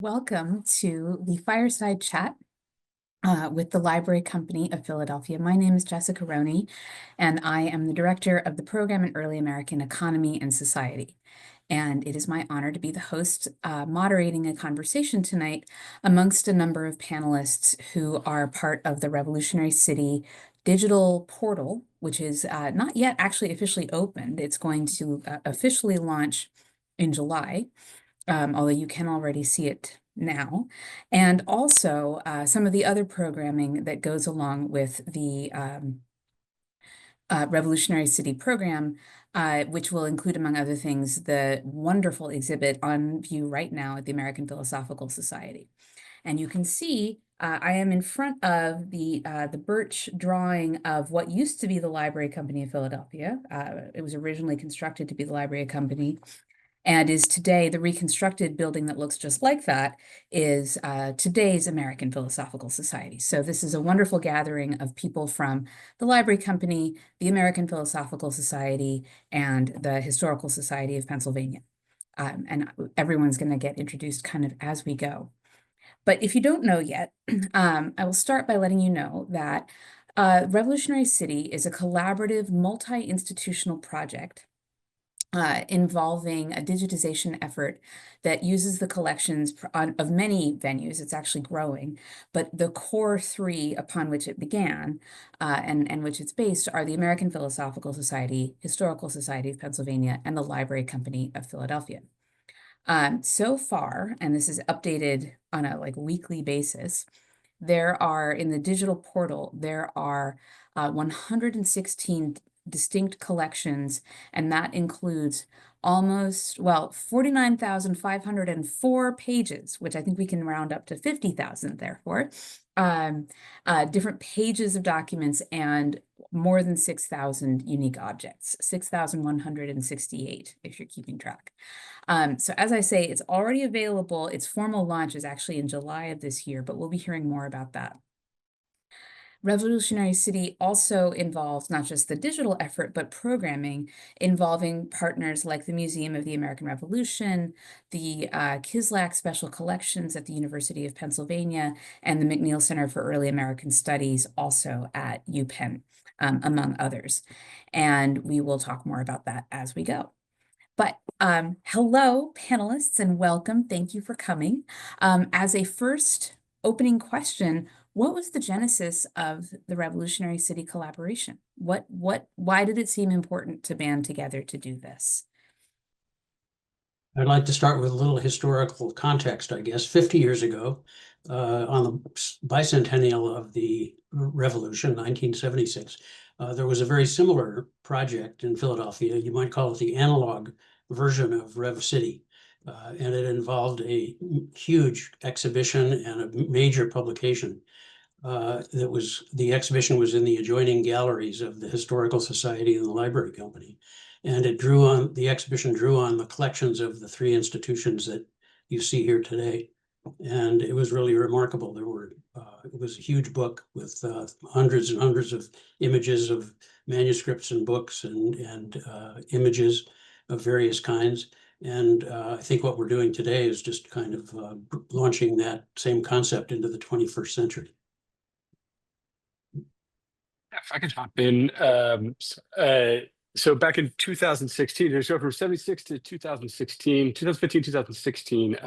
Welcome to the Fireside Chat with the Library Company of Philadelphia. My name is Jessica Roney, and I am the Director of the Program in Early American Economy and Society. And it is my honor to be the host moderating a conversation tonight amongst a number of panelists who are part of the Revolutionary City digital portal, which is not yet actually officially opened. It's going to officially launch in July. Although you can already see it now, and also some of the other programming that goes along with the Revolutionary City program, which will include, among other things, the wonderful exhibit on view right now at the American Philosophical Society. And you can see I am in front of the birch drawing of what used to be the Library Company of Philadelphia. It was originally constructed to be the Library Company, and is today the reconstructed building that looks just like that is today's American Philosophical Society. So this is a wonderful gathering of people from the Library Company, the American Philosophical Society, and the Historical Society of Pennsylvania. And everyone's going to get introduced kind of as we go. But if you don't know yet, I will start by letting you know that Revolutionary City is a collaborative multi-institutional project involving a digitization effort that uses the collections of many venues. It's actually growing, but the core three upon which it began and which it's based are the American Philosophical Society, Historical Society of Pennsylvania, and the Library Company of Philadelphia. So far, and this is updated on a weekly basis, there are, in the digital portal, there are 116 distinct collections, and that includes 49,504 pages, which I think we can round up to 50,000 therefore, different pages of documents and more than 6,000 unique objects, 6,168 if you're keeping track. So as I say, it's already available. Its formal launch is actually in July of this year, but we'll be hearing more about that. Revolutionary City also involves not just the digital effort, but programming involving partners like the Museum of the American Revolution, the Kislak Special Collections at the University of Pennsylvania, and the McNeil Center for Early American Studies, also at UPenn, among others. And we will talk more about that as we go. But hello, panelists, and welcome. Thank you for coming. As a first opening question, what was the genesis of the Revolutionary City collaboration? Why did it seem important to band together to do this? I'd like to start with a little historical context, I guess. 50 years ago, on the bicentennial of the Revolution, 1976, there was a very similar project in Philadelphia. You might call it the analog version of Rev City. And it involved a huge exhibition and a major publication. The exhibition was in the adjoining galleries of the Historical Society and the Library Company. And the exhibition drew on the collections of the three institutions that you see here today. And it was really remarkable. It was a huge book with hundreds and hundreds of images of manuscripts and books and images of various kinds. And I think what we're doing today is just kind of launching that same concept into the 21st century. If I could hop in. So back in 2016, so from 76 to 2016, 2015, 2016,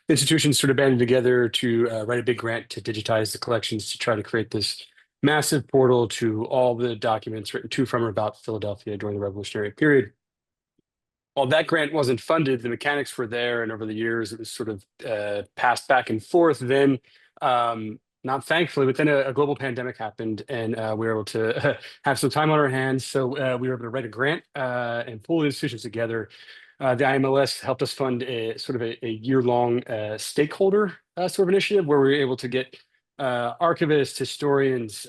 institutions sort of banded together to write a big grant to digitize the collections to try to create this massive portal to all the documents written to, from, or about Philadelphia during the Revolutionary period. While that grant wasn't funded, the mechanics were there, and over the years, it was sort of passed back and forth. Then not thankfully, but then a global pandemic happened, and we were able to have some time on our hands. So we were able to write a grant and pull the institutions together. The IMLS helped us fund a year-long stakeholder sort of initiative where we were able to get archivists, historians,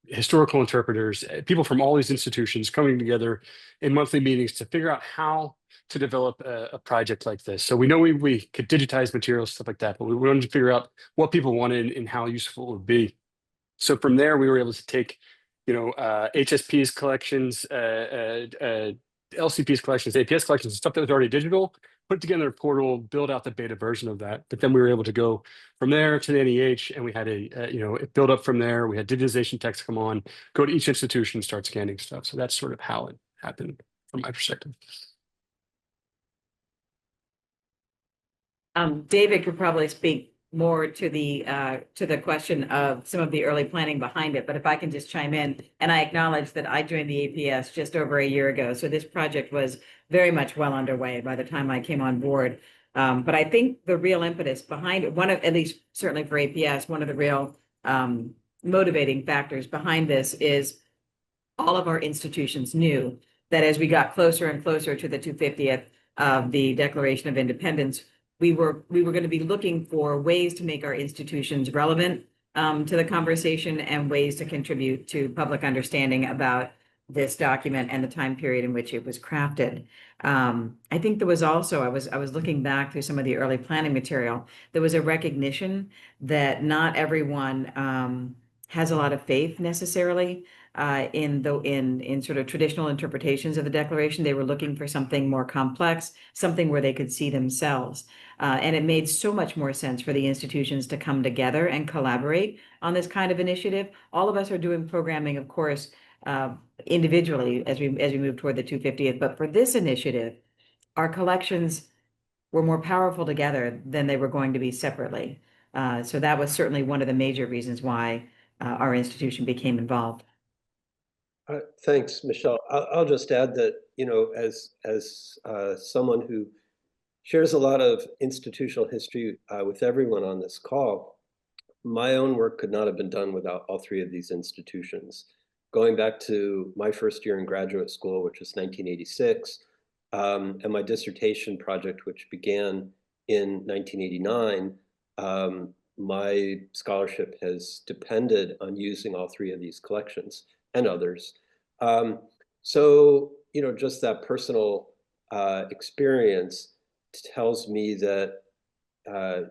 historical interpreters, people from all these institutions coming together in monthly meetings to figure out how to develop a project like this. So we know we could digitize materials, stuff like that, but we wanted to figure out what people wanted and how useful it would be. So from there, we were able to take, HSP's collections, LCP's collections, APS collections, stuff that was already digital, put it together in a portal, build out the beta version of that. But then we were able to go from there to the NEH, and we had it build up from there. We had digitization techs come on, go to each institution, start scanning stuff. So that's sort of how it happened from my perspective. David could probably speak more to the question of some of the early planning behind it, but if I can just chime in, and I acknowledge that I joined the APS just over a year ago, so this project was very much well underway by the time I came on board. But I think the real impetus behind it, at least certainly for APS, one of the real motivating factors behind this is all of our institutions knew that as we got closer and closer to the 250th of the Declaration of Independence, we were going to be looking for ways to make our institutions relevant to the conversation and ways to contribute to public understanding about this document and the time period in which it was crafted. I think there was also, I was looking back through some of the early planning material, there was a recognition that not everyone has a lot of faith necessarily in sort of traditional interpretations of the Declaration. They were looking for something more complex, something where they could see themselves. And it made so much more sense for the institutions to come together and collaborate on this kind of initiative. All of us are doing programming, of course, individually as we move toward the 250th. But for this initiative, our collections were more powerful together than they were going to be separately. So that was certainly one of the major reasons why our institution became involved. Thanks, Michelle. I'll just add that, as someone who shares a lot of institutional history with everyone on this call, my own work could not have been done without all three of these institutions. Going back to my first year in graduate school, which was 1986, and my dissertation project, which began in 1989, my scholarship has depended on using all three of these collections and others. So, just that personal experience tells me that, the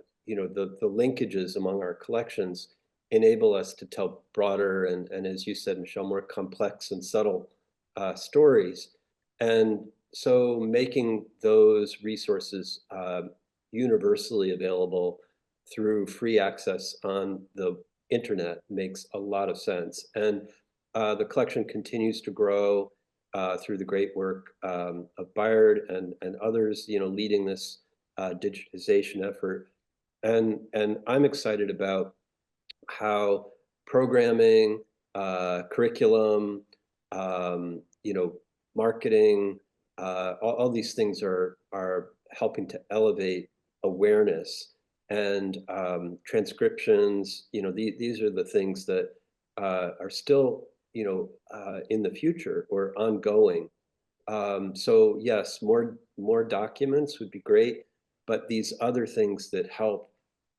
linkages among our collections enable us to tell broader and as you said, Michelle, more complex and subtle stories. And so making those resources universally available through free access on the internet makes a lot of sense. And the collection continues to grow through the great work of Bayard and others, leading this digitization effort. And I'm excited about how programming, curriculum, marketing, all these things are helping to elevate awareness and transcriptions. These are the things that are still in the future or ongoing. So yes, more documents would be great, but these other things that help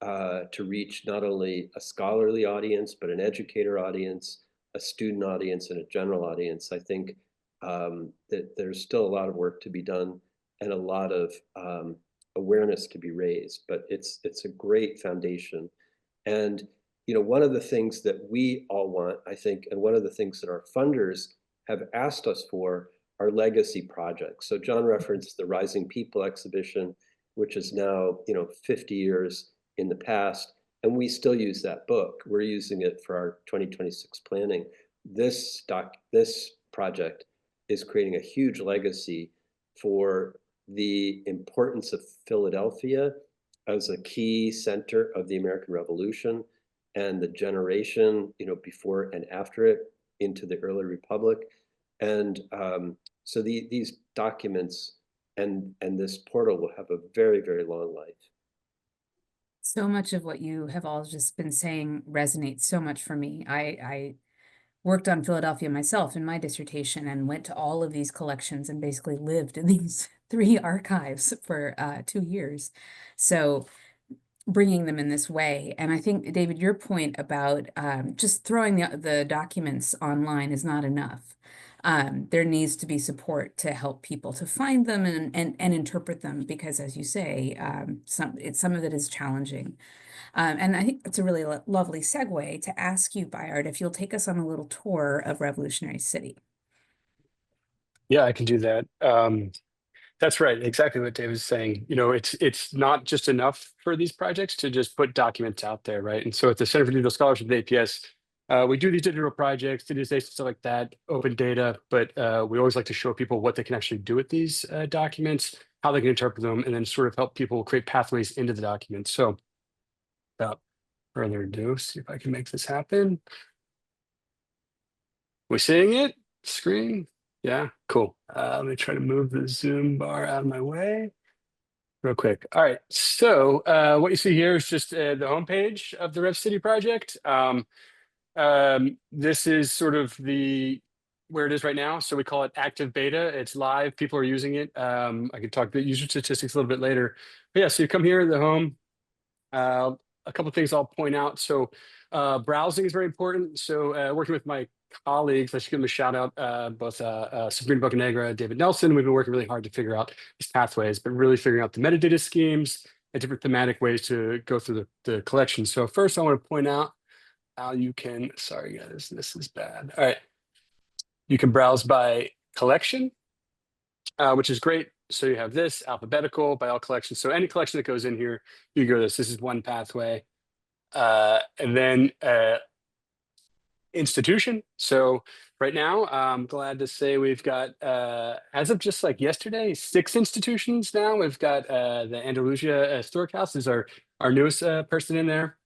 to reach not only a scholarly audience, but an educator audience, a student audience, and a general audience. I think that there's still a lot of work to be done and a lot of awareness to be raised, but it's a great foundation. And one of the things that we all want, I think, and one of the things that our funders have asked us for are legacy projects. So John referenced the Rising People exhibition, which is now 50 years in the past, and we still use that book. We're using it for our 2026 planning. This project is creating a huge legacy for the importance of Philadelphia as a key center of the American Revolution and the generation, before and after it into the early Republic. And so these documents and this portal will have a very, very long life. So much of what you have all just been saying resonates so much for me. I worked on Philadelphia myself in my dissertation and went to all of these collections and basically lived in these three archives for 2 years. So bringing them in this way. And I think, David, your point about just throwing the documents online is not enough. There needs to be support to help people to find them and interpret them, because as you say, some of it is challenging. And I think that's a really lovely segue to ask you, Bayard, if you'll take us on a little tour of Revolutionary City. Yeah, I can do that. That's right. Exactly what Dave was saying. You know, it's not just enough for these projects to just put documents out there, right? And so at the Center for Digital Scholarship at APS, we do these digital projects, digitization, stuff like that, open data, but we always like to show people what they can actually do with these documents, how they can interpret them, and then sort of help people create pathways into the documents. So without further ado, see if I can make this happen. We seeing it? Screen? Yeah, cool. Let me try to move the Zoom bar out of my way real quick. All right, so what you see here is just the homepage of the Rev City project. This is sort of where it is right now. So we call it active beta. It's live. People are using it. I can talk about user statistics a little bit later. But yeah, so you come here at the home. A couple of things I'll point out. So browsing is very important. So working with my colleagues, I should give them a shout out, both Sabrina Bocanegra, David Nelson. We've been working really hard to figure out these pathways, but really figuring out the metadata schemes and different thematic ways to go through the collection. So first I want to point out how you can, sorry guys, this is bad. All right. You can browse by collection, which is great. So you have this alphabetical by all collections. So any collection that goes in here, you go this. This is one pathway. And then institution. So right now, I'm glad to say we've got, as of just like yesterday, 6 institutions now. We've got the Andalusia Historic House is our newest person in there.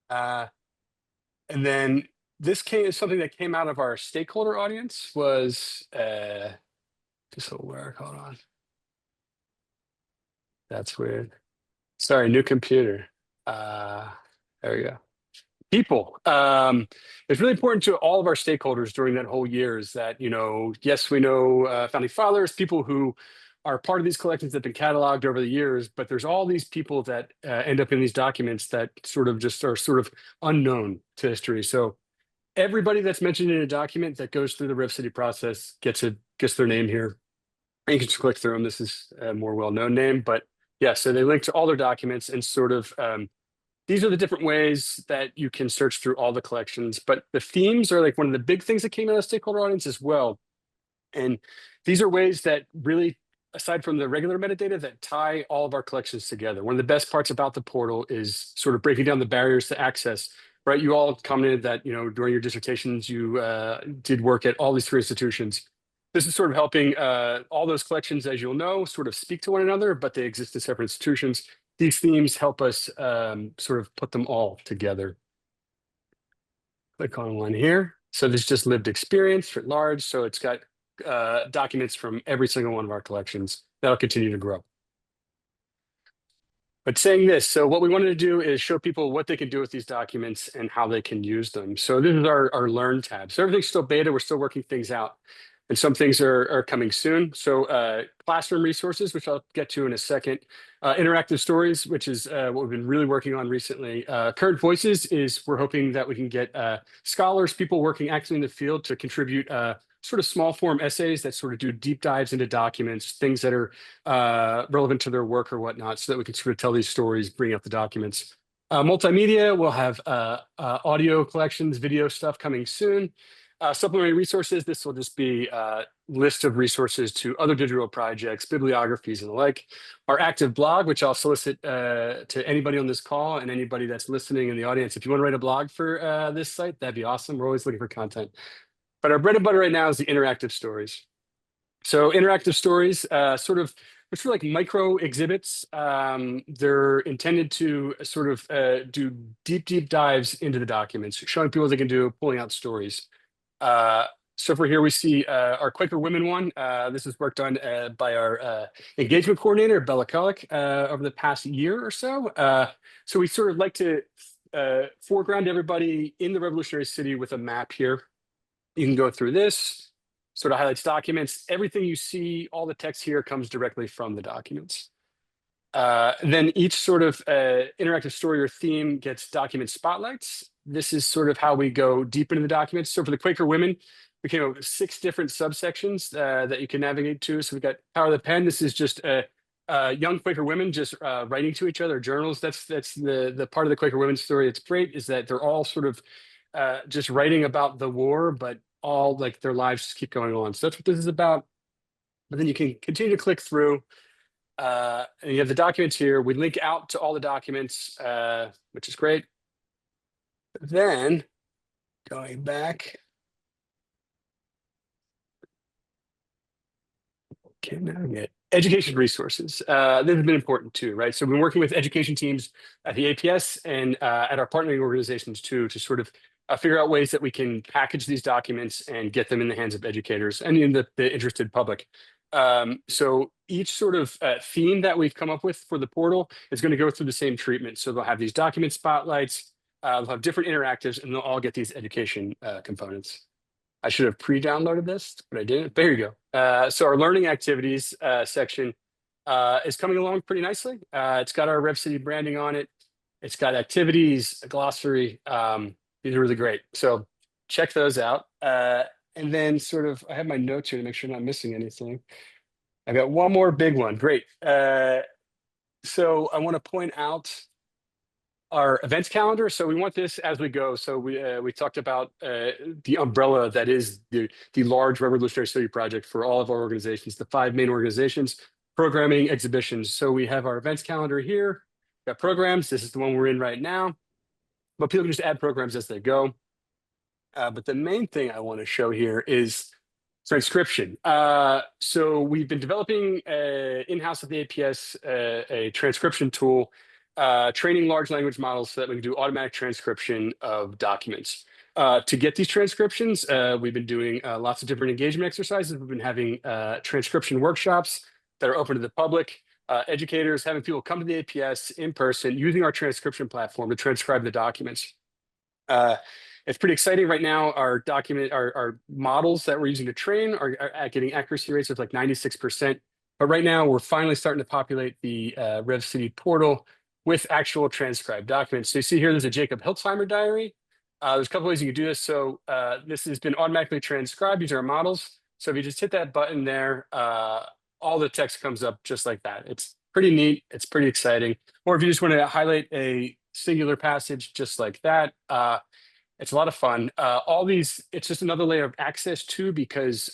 And then this is something that came out of our stakeholder audience was, this will work, hold on. That's weird. Sorry, new computer. There we go. People. It's really important to all of our stakeholders during that whole year is that, you know, yes, we know founding fathers, people who are part of these collections that have been cataloged over the years, but there's all these people that end up in these documents that sort of just are sort of unknown to history. So everybody that's mentioned in a document that goes through the Rev City process gets their name here. And you can just click through them. This is a more well-known name, but yeah, so they link to all their documents and sort of these are the different ways that you can search through all the collections, but the themes are like one of the big things that came out of stakeholder audience as well. And these are ways that really, aside from the regular metadata, that tie all of our collections together. One of the best parts about the portal is sort of breaking down the barriers to access, right? You all commented that, you know, during your dissertations, you did work at all these 3 institutions. This is sort of helping all those collections, as you'll know, sort of speak to one another, but they exist as separate institutions. These themes help us sort of put them all together. Click on one here. So this is just lived experience writ large. So it's got documents from every single one of our collections that'll continue to grow. But saying this, so what we wanted to do is show people what they can do with these documents and how they can use them. So this is our Learn tab. So everything's still beta. We're still working things out. And some things are coming soon. So classroom resources, which I'll get to in a second. Interactive stories, which is what we've been really working on recently. Current voices is we're hoping that we can get scholars, people working actually in the field to contribute sort of small form essays that sort of do deep dives into documents, things that are relevant to their work or whatnot, so that we can sort of tell these stories, bring out the documents. Multimedia, we'll have audio collections, video stuff coming soon. Supplementary resources, this will just be a list of resources to other digital projects, bibliographies and the like. Our active blog, which I'll solicit to anybody on this call and anybody that's listening in the audience. If you want to write a blog for this site, that'd be awesome. We're always looking for content. But our bread and butter right now is the interactive stories. So interactive stories, sort of like micro exhibits. They're intended to sort of do deep dives into the documents, showing people what they can do, pulling out stories. So for here we see our Quaker Women one. This is work done by our engagement coordinator, Bella Kulik, over the past year or so. So we sort of like to foreground everybody in the revolutionary city with a map here. You can go through this, sort of highlights documents. Everything you see, all the text here comes directly from the documents. Then each sort of interactive story or theme gets document spotlights. This is sort of how we go deep into the documents. So for the Quaker Women, we came up with 6 different subsections that you can navigate to. So we've got Power of the Pen. This is just young Quaker women just writing to each other, journals. That's the part of the Quaker Women story. It's great is that they're all sort of just writing about the war, but all like their lives just keep going on. So that's what this is about. but then you can continue to click through. And you have the documents here. We link out to all the documents, which is great. Then going back. Can navigate. Education resources. This has been important too, right? So we've been working with education teams at the APS and at our partnering organizations too, to sort of figure out ways that we can package these documents and get them in the hands of educators and in the interested public. So each sort of theme that we've come up with for the portal is going to go through the same treatment. So they'll have these document spotlights, they'll have different interactives, and they'll all get these education components. I should have pre-downloaded this, but I didn't. There you go. So our learning activities section is coming along pretty nicely. It's got our Rev City branding on it. It's got activities, a glossary. These are really great. So check those out. And then sort of, I have my notes here to make sure I'm not missing anything. I've got one more big one. Great. So I want to point out our events calendar. So we want this as we go. So we talked about the umbrella that is the large Revolutionary Study project for all of our organizations, the 5 main organizations, programming, exhibitions. So we have our events calendar here. We've got programs. This is the one we're in right now. But people can just add programs as they go. But the main thing I want to show here is transcription. So we've been developing in-house at the APS a transcription tool, training large language models so that we can do automatic transcription of documents. To get these transcriptions, we've been doing lots of different engagement exercises. We've been having transcription workshops that are open to the public, educators, having people come to the APS in person, using our transcription platform to transcribe the documents. It's pretty exciting right now. Our models that we're using to train are getting accuracy rates of like 96%. But right now, we're finally starting to populate the Rev City portal with actual transcribed documents. So you see here, there's a Jacob Hiltzheimer diary. There's a couple ways you can do this. So this has been automatically transcribed using our models. So if you just hit that button there, all the text comes up just like that. It's pretty neat. It's pretty exciting. Or if you just want to highlight a singular passage just like that, it's a lot of fun. All these, it's just another layer of access too, because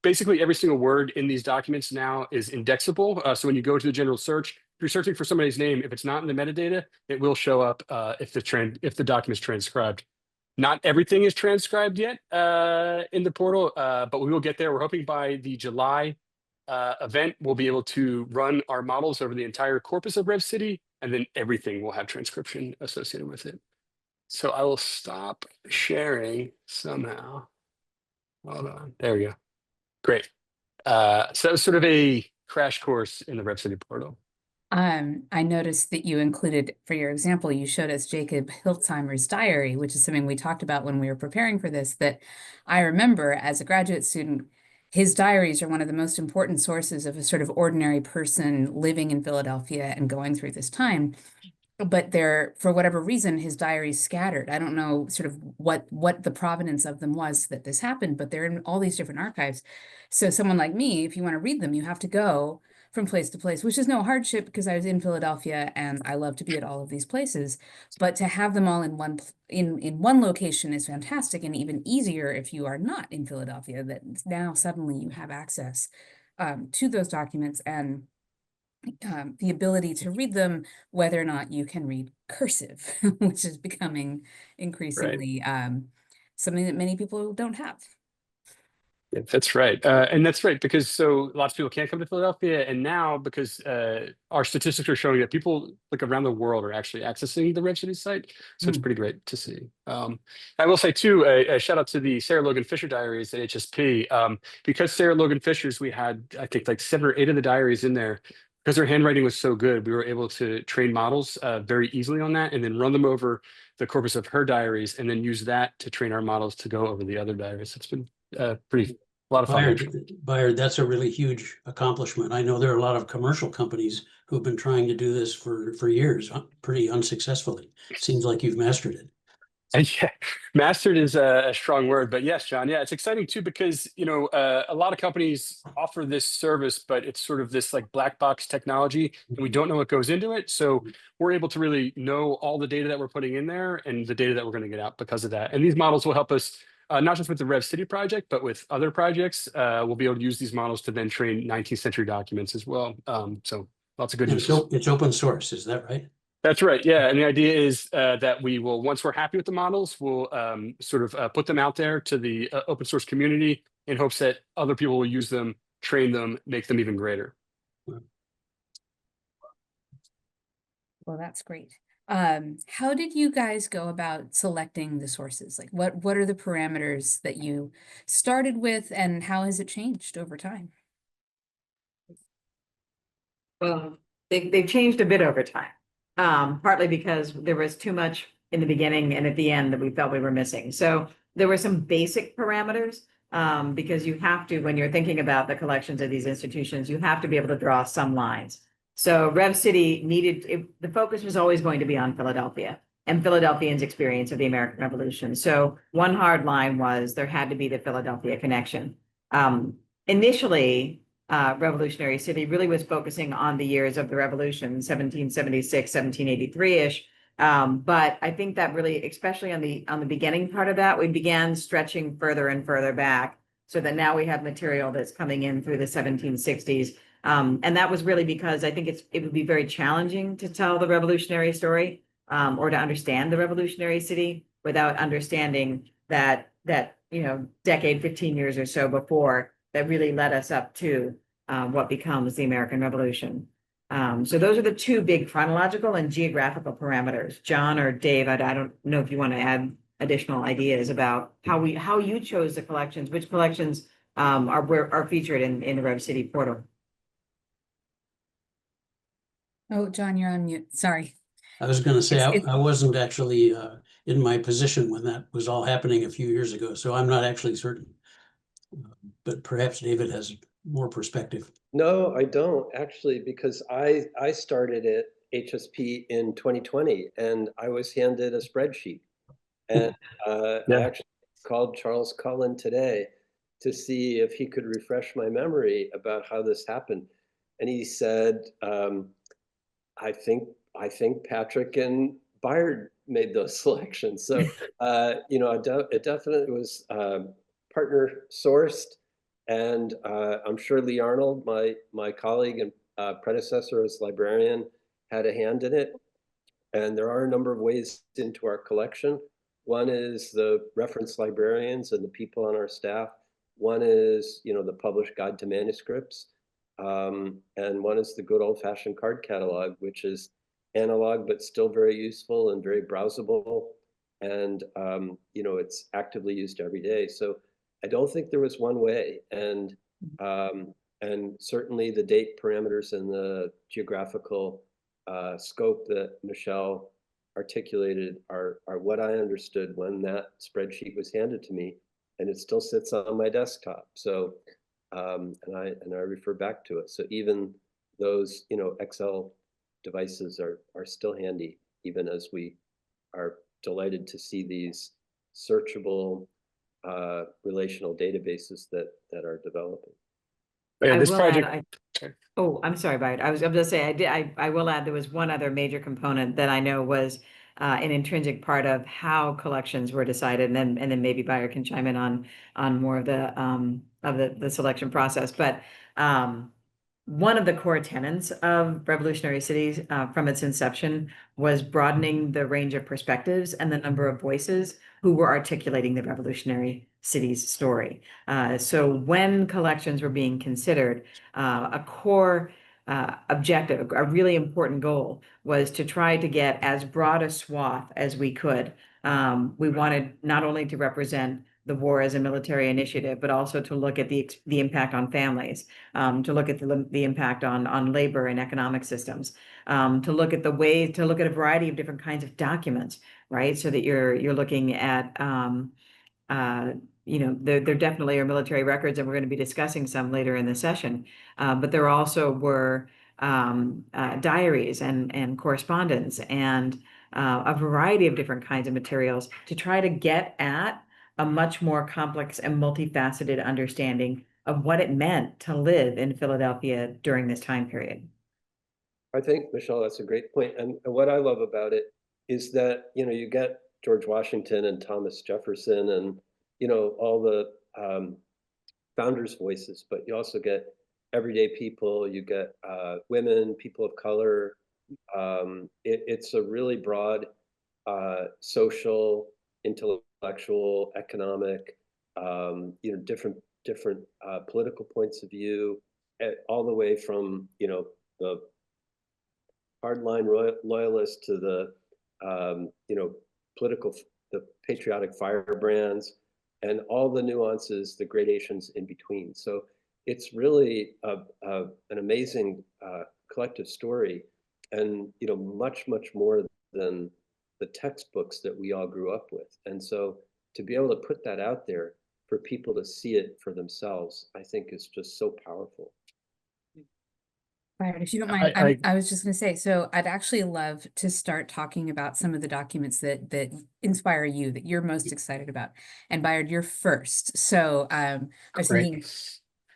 basically every single word in these documents now is indexable. So when you go to the general search, if you're searching for somebody's name, if it's not in the metadata, it will show up if the document is transcribed. Not everything is transcribed yet in the portal, but we will get there. We're hoping by the July event, we'll be able to run our models over the entire corpus of Rev City, and then everything will have transcription associated with it. So I will stop sharing somehow. Hold on. There we go. Great. So that was sort of a crash course in the Rev City portal. I noticed that you included, for your example, you showed us Jacob Hiltzheimer's diary, which is something we talked about when we were preparing for this, that I remember as a graduate student, his diaries are one of the most important sources of a sort of ordinary person living in Philadelphia and going through this time. But for whatever reason, his diaries scattered. I don't know sort of what the provenance of them was that this happened, but they're in all these different archives. So someone like me, if you want to read them, you have to go from place to place, which is no hardship because I was in Philadelphia and I love to be at all of these places. But to have them all in one location is fantastic, and even easier if you are not in Philadelphia, that now suddenly you have access to those documents and the ability to read them, whether or not you can read cursive, which is becoming increasingly something that many people don't have. Yeah, that's right. And that's right, because so lots of people can't come to Philadelphia. And now, because our statistics are showing that people like around the world are actually accessing the Rev City site. So it's pretty great to see. I will say too, a shout out to the Sarah Logan Fisher diaries at HSP. Because Sarah Logan Fisher's, we had, I think, like 7 or 8 of the diaries in there. Because her handwriting was so good, we were able to train models very easily on that and then run them over the corpus of her diaries and then use that to train our models to go over the other diaries. It's been a lot of fun. Bayard, that's a really huge accomplishment. I know there are a lot of commercial companies who've been trying to do this for years, pretty unsuccessfully. Seems like you've mastered it. Yeah, mastered is a strong word, but yes, John. Yeah, it's exciting too because a lot of companies offer this service, but it's sort of this like black box technology, and we don't know what goes into it. So we're able to really know all the data that we're putting in there and the data that we're going to get out because of that. And these models will help us not just with the Rev City project, but with other projects. We'll be able to use these models to then train 19th century documents as well. So lots of good And news. so it's open source, is that right? That's right. Yeah. And the idea is that we will, once we're happy with the models, we'll sort of put them out there to the open source community in hopes that other people will use them, train them, make them even greater. Well, that's great. How did you guys go about selecting the sources? Like what are the parameters that you started with and how has it changed over time? Well, they've changed a bit over time. Partly because there was too much in the beginning and at the end that we felt we were missing. So there were some basic parameters, because you have to, when you're thinking about the collections of these institutions, you have to be able to draw some lines. So Rev City the focus was always going to be on Philadelphia and Philadelphians' experience of the American Revolution. So one hard line was there had to be the Philadelphia connection. Initially, Revolutionary City really was focusing on the years of the Revolution, 1776, 1783-ish. But I think that really, especially on the beginning part of that, we began stretching further and further back so that now we have material that's coming in through the 1760s. And that was really because I think it would be very challenging to tell the revolutionary story, or to understand the Revolutionary City without understanding that decade, 15 years or so before that really led us up to what becomes the American Revolution. So those are the two big chronological and geographical parameters. John or Dave, I don't know if you want to add additional ideas about how you chose the collections, which collections are featured in the Rev City portal. Oh, John, you're on mute. Sorry. I was going to say, It's- I wasn't actually in my position when that was all happening a few years ago, so I'm not actually certain. But perhaps David has more perspective. No, I don't actually, because I started at HSP in 2020 and I was handed a spreadsheet. And I actually called Charles Cullen today to see if he could refresh my memory about how this happened. And he said, I think Patrick and Byard made those selections. So it definitely was partner sourced. And I'm sure Lee Arnold, my colleague and predecessor as librarian, had a hand in it. And there are a number of ways into our collection. One is the reference librarians and the people on our staff. One is, the published guide to manuscripts. And one is the good old-fashioned card catalog, which is analog, but still very useful and very browsable. And, it's actively used every day. So I don't think there was one way. And certainly the date parameters and the geographical scope that Michelle articulated are what I understood when that spreadsheet was handed to me, and it still sits on my desktop. So, and I refer back to it. So even those, Excel devices are still handy, even as we are delighted to see these searchable relational databases that are developing. Yeah, this project. I'm sorry, Byard. I was going to say, I will add, there was one other major component that I know was an intrinsic part of how collections were decided, and then maybe Byard can chime in on more of the selection process. But one of the core tenets of Revolutionary Cities from its inception was broadening the range of perspectives and the number of voices who were articulating the Revolutionary Cities story. So when collections were being considered, a core objective, a really important goal, was to try to get as broad a swath as we could. We wanted not only to represent the war as a military initiative, but also to look at the impact on families, to look at the impact on labor and economic systems, to look at a variety of different kinds of documents, right? So that you're looking at there definitely are military records, and we're going to be discussing some later in the session. But there also were diaries and correspondence and a variety of different kinds of materials to try to get at a much more complex and multifaceted understanding of what it meant to live in Philadelphia during this time period. I think, Michelle, that's a great point. And what I love about it is that, you get George Washington and Thomas Jefferson and all the founders' voices, but you also get everyday people, you get women, people of color. It's a really broad social, intellectual, economic, different political points of view, all the way from the hardline loyalists to the the patriotic firebrands, and all the nuances, the gradations in between. So it's really an amazing collective story, and much more than the textbooks that we all grew up with. And so to be able to put that out there for people to see it for themselves, I think is just so powerful. Byron, if you don't mind, I was just going to say, so I'd actually love to start talking about some of the documents that inspire you, that you're most excited about. And Byron, you're first. So I was thinking,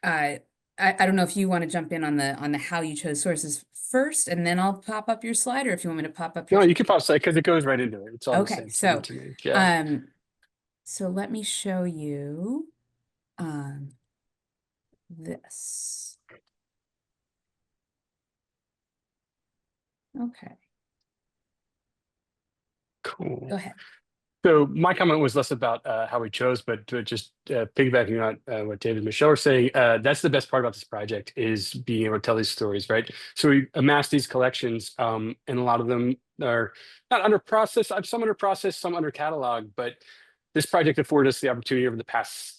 I don't know if you want to jump in on the how you chose sources first, and then I'll pop up your slide, or if you want me to pop up your. No, you can pop slide because it goes right into it. It's all the Okay, same so to me. Yeah. So let me show you this. Okay. Cool. Go ahead. So my comment was less about how we chose, but just piggybacking on what David and Michelle were saying, that's the best part about this project, is being able to tell these stories, right? So we amassed these collections, and a lot of them are not under process, some under process, some under catalog, but this project afforded us the opportunity over the past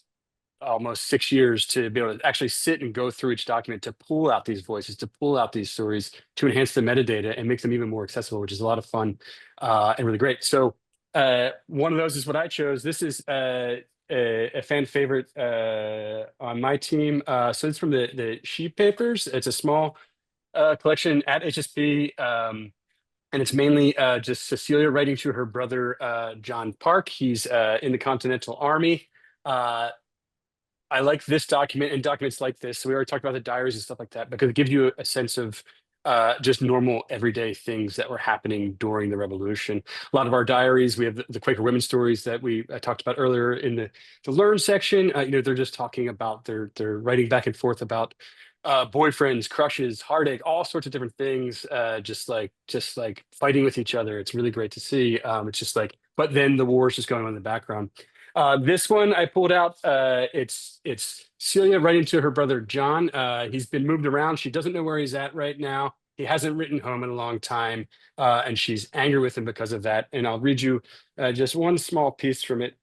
almost 6 years to be able to actually sit and go through each document, to pull out these voices, to pull out these stories, to enhance the metadata and make them even more accessible, which is a lot of fun and really great. So one of those is what I chose. This is a fan favorite on my team. So it's from the Sheep Papers. It's a small collection at HSP. And it's mainly just Cecilia writing to her brother, John Park. He's in the Continental Army. I like this document and documents like this. So we already talked about the diaries and stuff like that, because it gives you a sense of just normal everyday things that were happening during the revolution. A lot of our diaries, we have the Quaker women stories that we talked about earlier in the learn section. They're just talking about their writing back and forth about boyfriends, crushes, heartache, all sorts of different things, just like fighting with each other. It's really great to see. It's just like, but then the war is just going on in the background. This one I pulled out. It's Celia writing to her brother John. He's been moved around. She doesn't know where he's at right now. He hasn't written home in a long time, and she's angry with him because of that. And I'll read you just one small piece from it,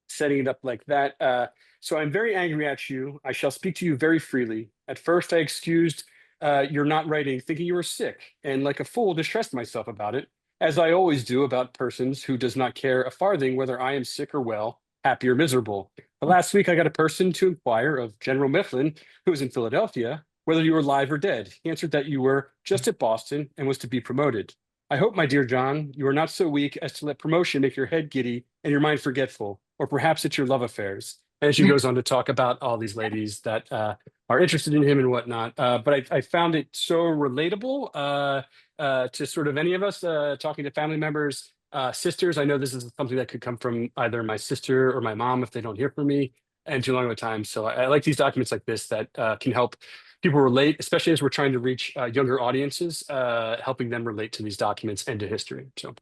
setting it up like that. So I'm very angry at you. I shall speak to you very freely. At first I excused your not writing, thinking you were sick, and like a fool distressed myself about it, as I always do about persons who does not care a farthing whether I am sick or well, happy or miserable. But last week I got a person to inquire of General Mifflin, who is in Philadelphia, whether you were alive or dead. He answered that you were just at Boston and was to be promoted. I hope, my dear John, you are not so weak as to let promotion make your head giddy and your mind forgetful, or perhaps it's your love affairs. And she goes on to talk about all these ladies that are interested in him and whatnot. But I found it so relatable to sort of any of us talking to family members, sisters. I know this is something that could come from either my sister or my mom if they don't hear from me in too long of a time. So I like these documents like this that can help people relate, especially as we're trying to reach younger audiences, helping them relate to these documents and to history. So,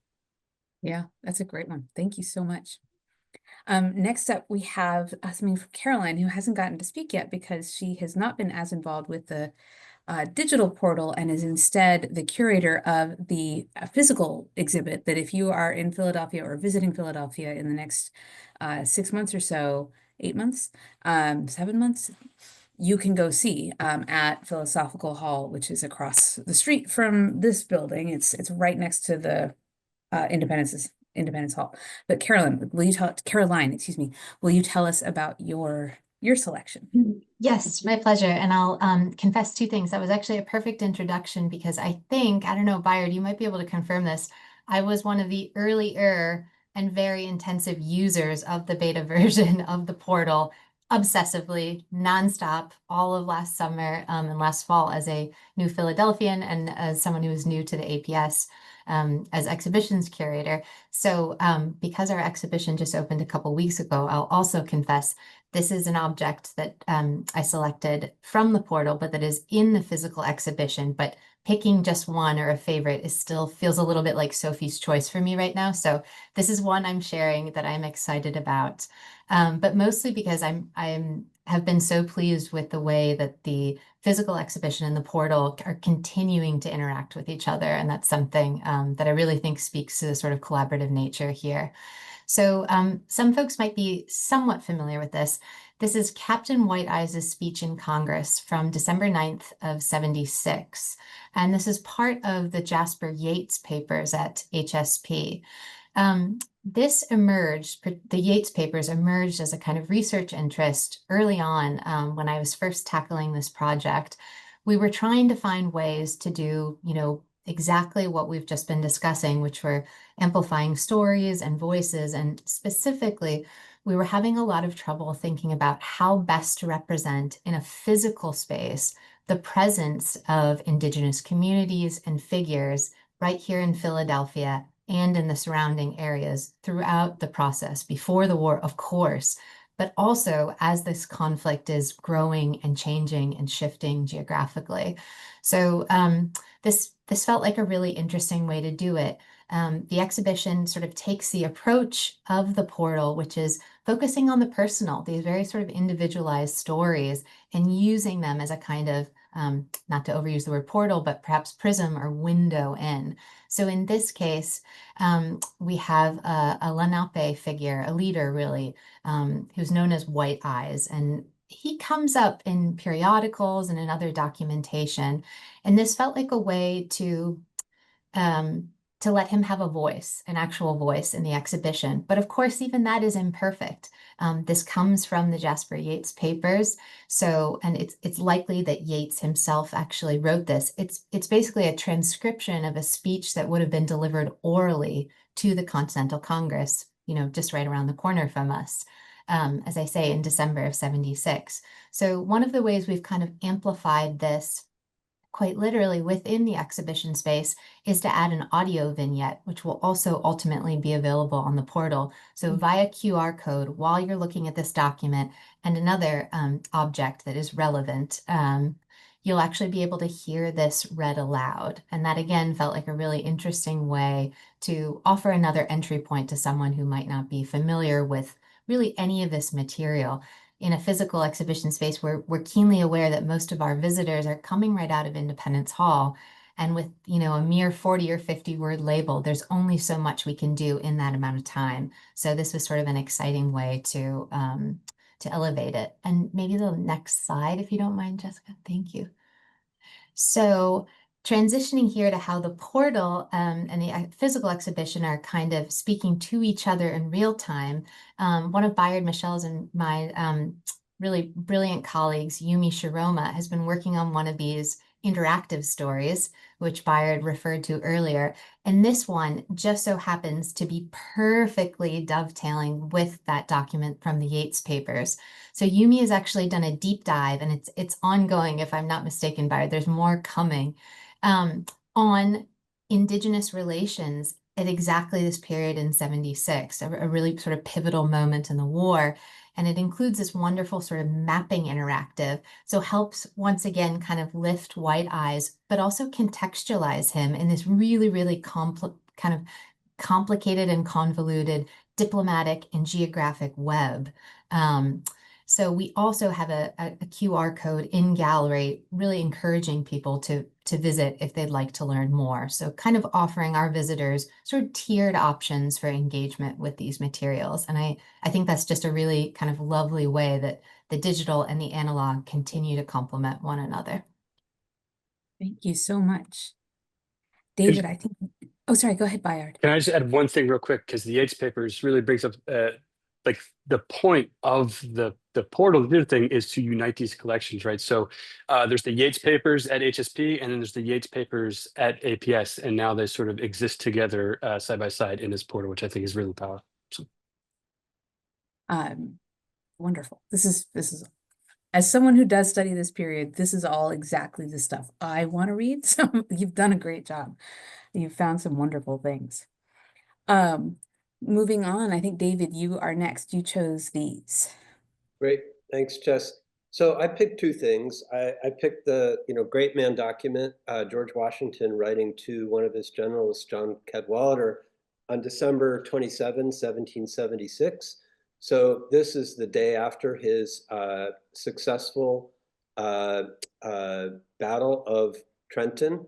yeah, that's a great one. Thank you so much. Next up, we have something from Caroline, who hasn't gotten to speak yet because she has not been as involved with the digital portal and is instead the curator of the physical exhibit that if you are in Philadelphia or visiting Philadelphia in the next 6 months or so, 8 months, 7 months, you can go see at Philosophical Hall, which is across the street from this building. It's right next to the Independence Hall. But Caroline, excuse me, will you tell us about your selection? Yes, my pleasure. And I'll confess two things. That was actually a perfect introduction because I don't know, Byard, you might be able to confirm this. I was one of the earlier and very intensive users of the beta version of the portal obsessively, nonstop, all of last summer and last fall as a new Philadelphian and as someone who is new to the APS as exhibitions curator. So because our exhibition just opened a couple weeks ago, I'll also confess this is an object that I selected from the portal, but that is in the physical exhibition. But picking just one or a favorite is still feels a little bit like Sophie's choice for me right now. So this is one I'm sharing that I'm excited about, but mostly because I'm have been so pleased with the way that the physical exhibition and the portal are continuing to interact with each other, and that's something that I really think speaks to the sort of collaborative nature here. So some folks might be somewhat familiar with this. This is Captain White Eyes' speech in Congress from December 9th of 76. And this is part of the Jasper Yates papers at HSP. This emerged, the Yates papers emerged as a kind of research interest early on when I was first tackling this project. We were trying to find ways to do, exactly what we've just been discussing, which were amplifying stories and voices. And specifically, we were having a lot of trouble thinking about how best to represent in a physical space the presence of Indigenous communities and figures right here in Philadelphia and in the surrounding areas throughout the process, before the war, of course, but also as this conflict is growing and changing and shifting geographically. So this felt like a really interesting way to do it. The exhibition sort of takes the approach of the portal, which is focusing on the personal, these very sort of individualized stories, and using them as a kind of, not to overuse the word portal, but perhaps prism or window in. So in this case, we have a Lenape figure, a leader really, who's known as White Eyes. And he comes up in periodicals and in other documentation. And this felt like a way to let him have a voice, an actual voice in the exhibition. But of course, even that is imperfect. This comes from the Jasper Yates papers. So, and it's likely that Yates himself actually wrote this. It's basically a transcription of a speech that would have been delivered orally to the Continental Congress, just right around the corner from us. As I say, in December of 76. So one of the ways we've kind of amplified this quite literally within the exhibition space is to add an audio vignette, which will also ultimately be available on the portal. So via QR code, while you're looking at this document and another object that is relevant, you'll actually be able to hear this read aloud. And that again felt like a really interesting way to offer another entry point to someone who might not be familiar with really any of this material. In a physical exhibition space, we're keenly aware that most of our visitors are coming right out of Independence Hall. And with, a mere 40 or 50 word label, there's only so much we can do in that amount of time. So this was sort of an exciting way to elevate it. And maybe the next slide, if you don't mind, Jessica. Thank you. So transitioning here to how the portal and the physical exhibition are kind of speaking to each other in real time. One of Bayard Michel's and my really brilliant colleagues, Yumi Shiroma, has been working on one of these interactive stories, which Bayard referred to earlier. And this one just so happens to be perfectly dovetailing with that document from the Yates papers. So Yumi has actually done a deep dive, and it's ongoing, if I'm not mistaken, Bayard. There's more coming on Indigenous relations at exactly this period in 76, a really sort of pivotal moment in the war. And it includes this wonderful sort of mapping interactive. So helps once again kind of lift White Eyes, but also contextualize him in this really, really kind of complicated and convoluted diplomatic and geographic web. So we also have a QR code in gallery, really encouraging people to visit if they'd like to learn more. So kind of offering our visitors sort of tiered options for engagement with these materials. And I think that's just a really kind of lovely way that the digital and the analog continue to complement one another. Thank you so much. David, I think, oh, sorry, go ahead, Bayard. Can I just add one thing real quick? Because the Yates papers really brings up like the point of the portal, the other thing is to unite these collections, right? So there's the Yates papers at HSP, and then there's the Yates papers at APS, and now they sort of exist together side by side in this portal, which I think is really powerful. So. wonderful. This is, as someone who does study this period, this is all exactly the stuff I want to read. So you've done a great job. You've found some wonderful things. Moving on, I think, David, you are next. You chose these. Great, thanks, Jess. So I picked two things. I picked the great man document, George Washington writing to one of his generals, John Cadwalader, on December 27, 1776. So this is the day after his successful Battle of Trenton.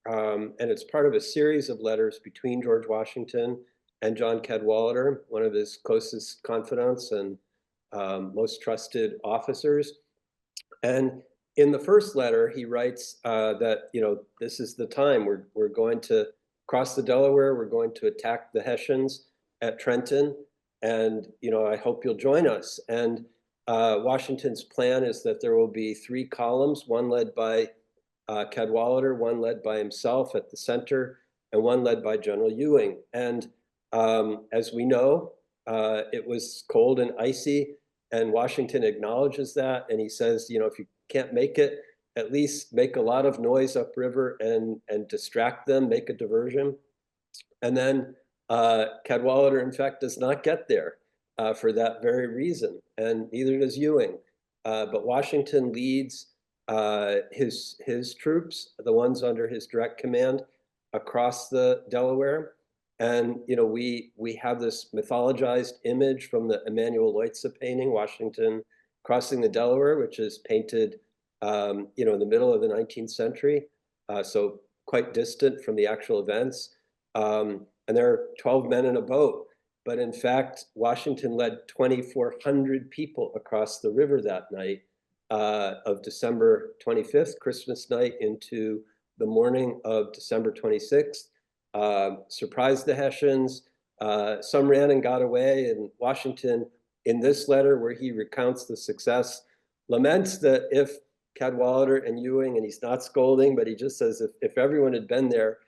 And it's part of a series of letters between George Washington and John Cadwalader, one of his closest confidants and most trusted officers. And in the first letter, he writes that this is the time we're going to cross the Delaware. We're going to attack the Hessians at Trenton, and I hope you'll join us. And Washington's plan is that there will be 3 columns, one led by Cadwalader, one led by himself at the center, and one led by General Ewing. And as we know, it was cold and icy, and Washington acknowledges that, and he says, if you can't make it, at least make a lot of noise upriver and distract them, make a diversion. And then Cadwalader, in fact, does not get there for that very reason, and neither does Ewing. But Washington leads his troops, the ones under his direct command, across the Delaware. And we have this mythologized image from the Emanuel Leutze painting, Washington crossing the Delaware, which is painted in the middle of the 19th century, so quite distant from the actual events. And there are 12 men in a boat, but in fact, Washington led 2,400 people across the river that night of December 25th, Christmas night, into the morning of December 26th. Surprised the Hessians. Some ran and got away, and Washington, in this letter where he recounts the success, laments that if Cadwalader and Ewing, and he's not scolding, but he just says if everyone had been there,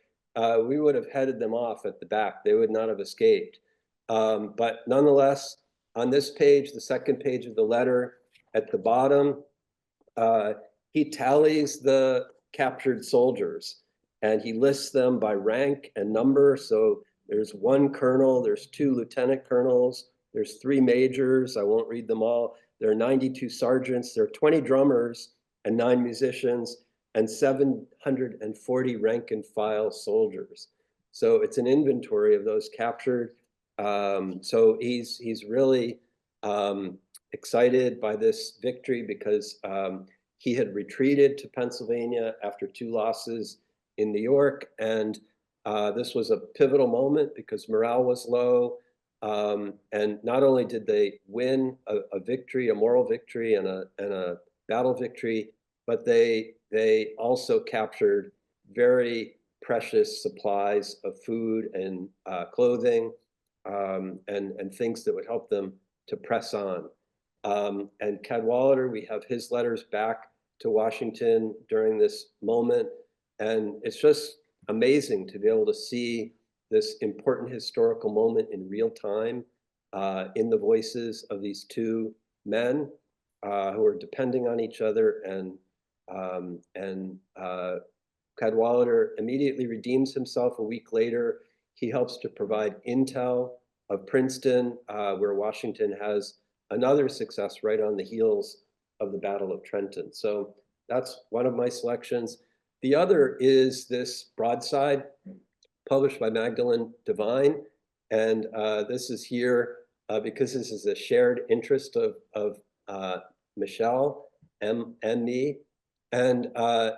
we would have headed them off at the back. They would not have escaped. But nonetheless, on this page, the second page of the letter, at the bottom, he tallies the captured soldiers, and he lists them by rank and number. So there's 1 colonel, there's 2 lieutenant colonels, there's 3 majors. I won't read them all. There are 92 sergeants, there are 20 drummers and 9 musicians, and 740 rank and file soldiers. So it's an inventory of those captured. So he's really excited by this victory because he had retreated to Pennsylvania after 2 losses in New York, and this was a pivotal moment because morale was low, and not only did they win a victory, a moral victory, and a battle victory, but they also captured very precious supplies of food and clothing, and things that would help them to press on. And Cadwalader, we have his letters back to Washington during this moment. And it's just amazing to be able to see this important historical moment in real time in the voices of these 2 men who are depending on each other. And Cadwalader immediately redeems himself a week later. He helps to provide intel of Princeton, where Washington has another success right on the heels of the Battle of Trenton. So that's one of my selections. The other is this broadside published by Magdalen Devine. And this is here because this is a shared interest of Michelle and me. And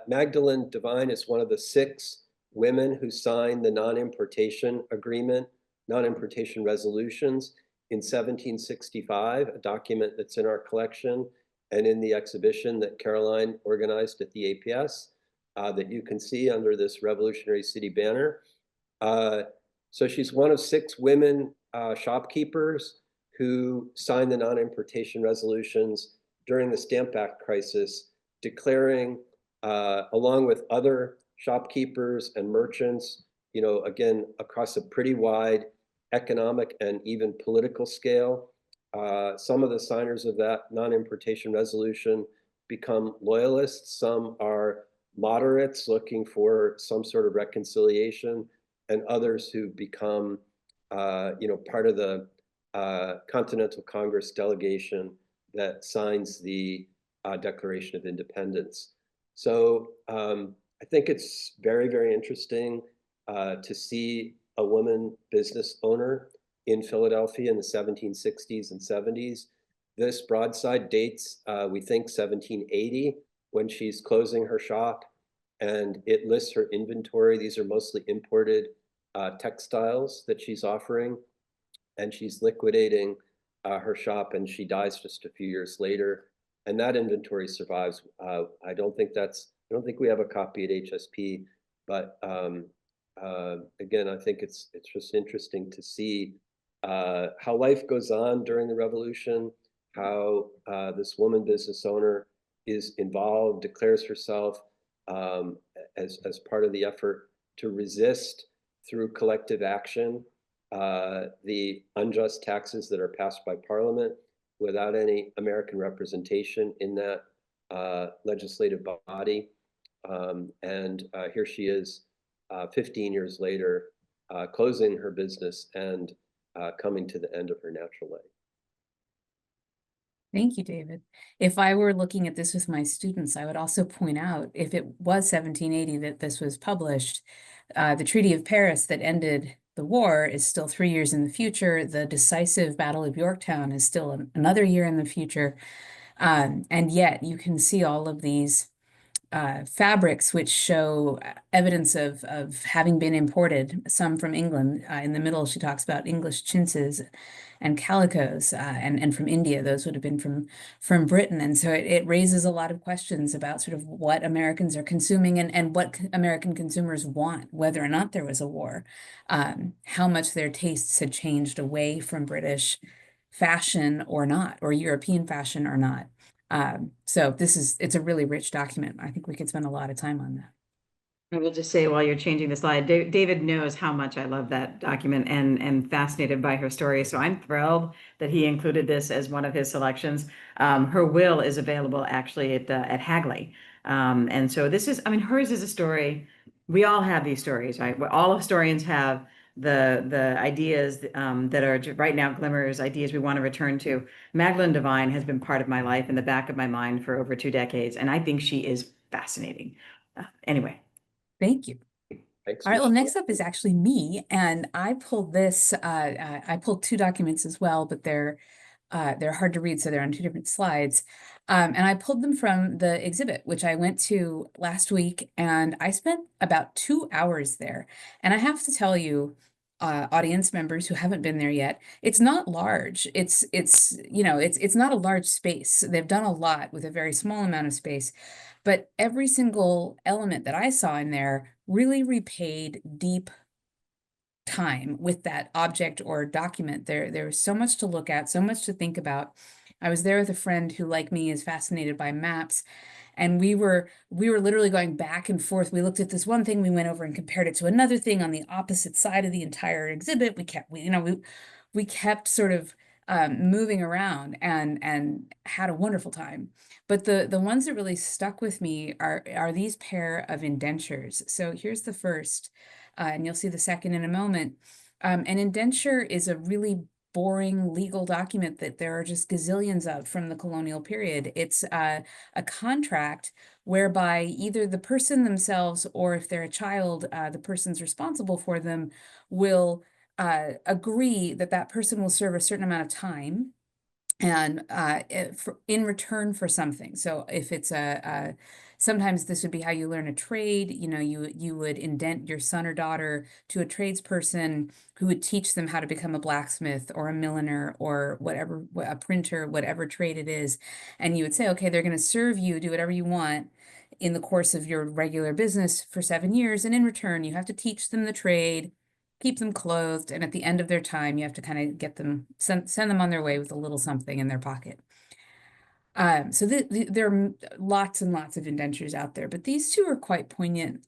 Magdalen Devine is one of the 6 women who signed the non-importation agreement, non-importation resolutions in 1765, a document that's in our collection and in the exhibition that Caroline organized at the APS that you can see under this Revolutionary City banner. So she's one of 6 women shopkeepers who signed the non-importation resolutions during the Stamp Act crisis, declaring, along with other shopkeepers and merchants, again, across a pretty wide economic and even political scale, Some of the signers of that non-importation resolution become loyalists. Some are moderates looking for some sort of reconciliation, and others who become, part of the Continental Congress delegation that signs the Declaration of Independence. So I think it's very, very interesting to see a woman business owner in Philadelphia in the 1760s and 70s. This broadside dates, we think, 1780, when she's closing her shop, and it lists her inventory. These are mostly imported textiles that she's offering, and she's liquidating her shop, and she dies just a few years later. And that inventory survives. I don't think we have a copy at HSP, but again, I think it's just interesting to see how life goes on during the revolution, how this woman business owner is involved, declares herself as part of the effort to resist through collective action the unjust taxes that are passed by Parliament without any American representation in that legislative body. And here she is 15 years later, closing her business and coming to the end of her natural life. Thank you, David. If I were looking at this with my students, I would also point out, if it was 1780 that this was published, the Treaty of Paris that ended the war is still 3 years in the future. The decisive Battle of Yorktown is still another year in the future. And yet you can see all of these fabrics which show evidence of having been imported, some from England. In the middle, she talks about English chintzes and calicos, and from India, those would have been from Britain. And so it raises a lot of questions about sort of what Americans are consuming and what American consumers want, whether or not there was a war, how much their tastes had changed away from British fashion or not, or European fashion or not. So it's a really rich document. I think we could spend a lot of time on that. I will just say, while you're changing the slide, David knows how much I love that document and fascinated by her story. So I'm thrilled that he included this as one of his selections. Her will is available actually at Hagley. And so this is, I mean, hers is a story. We all have these stories, right? All historians have the ideas that are right now glimmers, ideas we want to return to. Magdalene Devine has been part of my life, in the back of my mind, for over 2 decades, and I think she is fascinating. Anyway. Thank you. Thanks, All right, well, Michelle. next up is actually me, and I pulled this, I pulled 2 documents as well, but they're hard to read, so they're on 2 different slides. And I pulled them from the exhibit, which I went to last week, and I spent about 2 hours there. And I have to tell you, audience members who haven't been there yet, it's not large. It's not a large space. They've done a lot with a very small amount of space, but every single element that I saw in there really repaid deep time with that object or document. There was so much to look at, so much to think about. I was there with a friend who, like me, is fascinated by maps, and we were literally going back and forth. We looked at this one thing, we went over and compared it to another thing on the opposite side of the entire exhibit. We kept sort of moving around and had a wonderful time. But the ones that really stuck with me are these pair of indentures. So here's the first, and you'll see the second in a moment. An indenture is a really boring legal document that there are just gazillions of from the colonial period. It's a contract whereby either the person themselves, or if they're a child, the person's responsible for them, will agree that that person will serve a certain amount of time, and in return for something. So if it's sometimes this would be how you learn a trade. You would indent your son or daughter to a tradesperson who would teach them how to become a blacksmith or a milliner or whatever, a printer, whatever trade it is. And you would say, okay, they're going to serve you, do whatever you want in the course of your regular business for 7 years. And in return, you have to teach them the trade, keep them clothed, and at the end of their time, you have to kind of get them, send them on their way with a little something in their pocket. So there are lots and lots of indentures out there, but these 2 are quite poignant.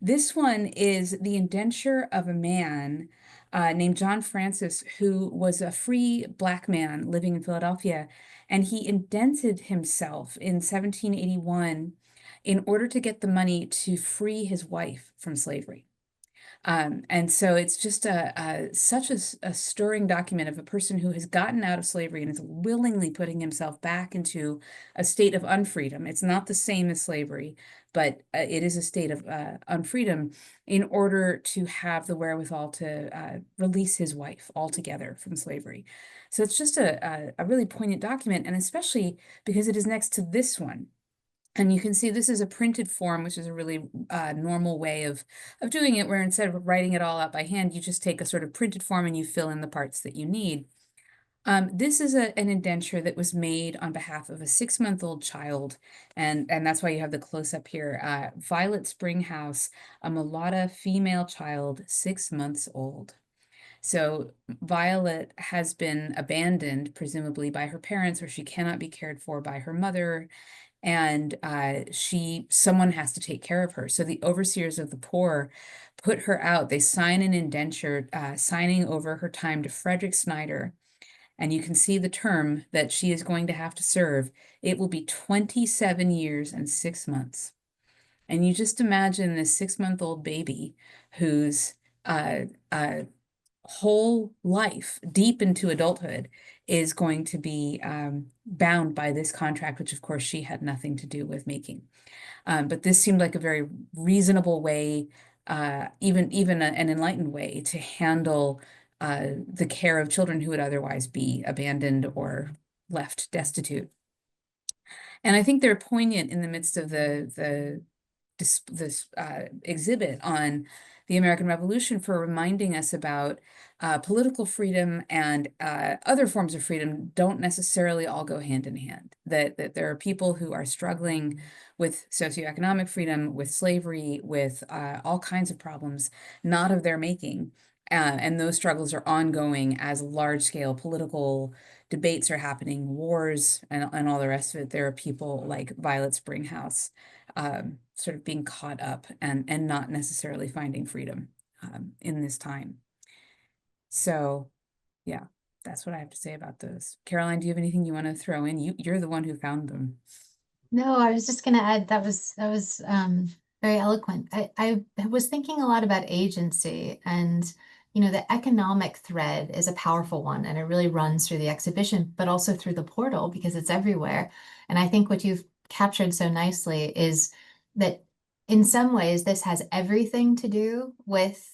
This one is the indenture of a man named John Francis, who was a free Black man living in Philadelphia, and he indented himself in 1781 in order to get the money to free his wife from slavery. And so it's just such a stirring document of a person who has gotten out of slavery and is willingly putting himself back into a state of unfreedom. It's not the same as slavery, but it is a state of unfreedom in order to have the wherewithal to release his wife altogether from slavery. So it's just a really poignant document, and especially because it is next to this one. And you can see this is a printed form, which is a really normal way of doing it, where instead of writing it all out by hand, you just take a sort of printed form and you fill in the parts that you need. This is an indenture that was made on behalf of a 6-month-old child, and that's why you have the close-up here. Violet Springhouse, a mulatto female child, 6 months old. So Violet has been abandoned, presumably by her parents, or she cannot be cared for by her mother, and someone has to take care of her. So the overseers of the poor put her out. They sign an indenture signing over her time to Frederick Snyder. And you can see the term that she is going to have to serve. It will be 27 years and 6 months. And you just imagine this 6-month-old baby whose whole life deep into adulthood is going to be bound by this contract, which of course she had nothing to do with making. But this seemed like a very reasonable way, even an enlightened way to handle the care of children who would otherwise be abandoned or left destitute. And I think they're poignant in the midst of this exhibit on the American Revolution for reminding us about political freedom and other forms of freedom don't necessarily all go hand in hand. That there are people who are struggling with socioeconomic freedom, with slavery, with all kinds of problems not of their making. And those struggles are ongoing as large-scale political debates are happening, wars, and all the rest of it. There are people like Violet Springhouse sort of being caught up and not necessarily finding freedom in this time. So yeah, that's what I have to say about those. Caroline, do you have anything you want to throw in? You're the one who found them. No, I was just going to add that was very eloquent. I was thinking a lot about agency, and the economic thread is a powerful one, and it really runs through the exhibition, but also through the portal because it's everywhere. And I think what you've captured so nicely is that in some ways this has everything to do with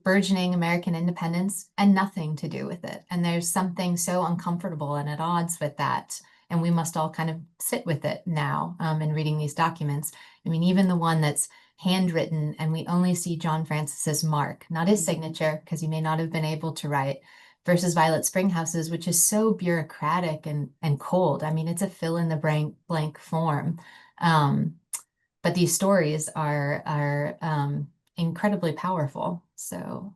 burgeoning American independence and nothing to do with it. And there's something so uncomfortable and at odds with that. And we must all kind of sit with it now in reading these documents. I mean, even the one that's handwritten and we only see John Francis's mark, not his signature, because he may not have been able to write, versus Violet Springhouse's, which is so bureaucratic and cold. I mean, it's a fill in the blank form. But these stories are incredibly powerful. So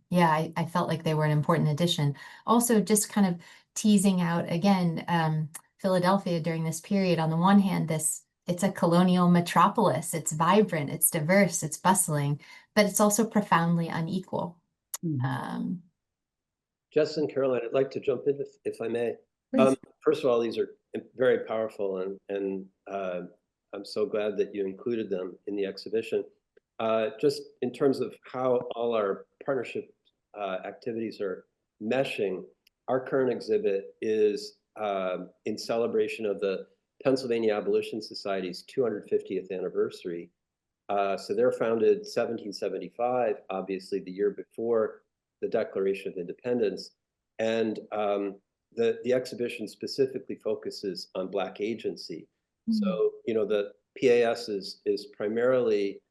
yeah, I felt like they were an important addition. Also, just kind of teasing out again, Philadelphia during this period, on the one hand, it's a colonial metropolis. It's vibrant, it's diverse, it's bustling, but it's also profoundly unequal. Jess and Caroline, I'd like to jump in if I may. First of all, these are very powerful, and I'm so glad that you included them in the exhibition. Just in terms of how all our partnership activities are meshing, our current exhibit is in celebration of the Pennsylvania Abolition Society's 250th anniversary. So they're founded 1775, obviously the year before the Declaration of Independence. And the exhibition specifically focuses on Black agency. So, the PAS is primarily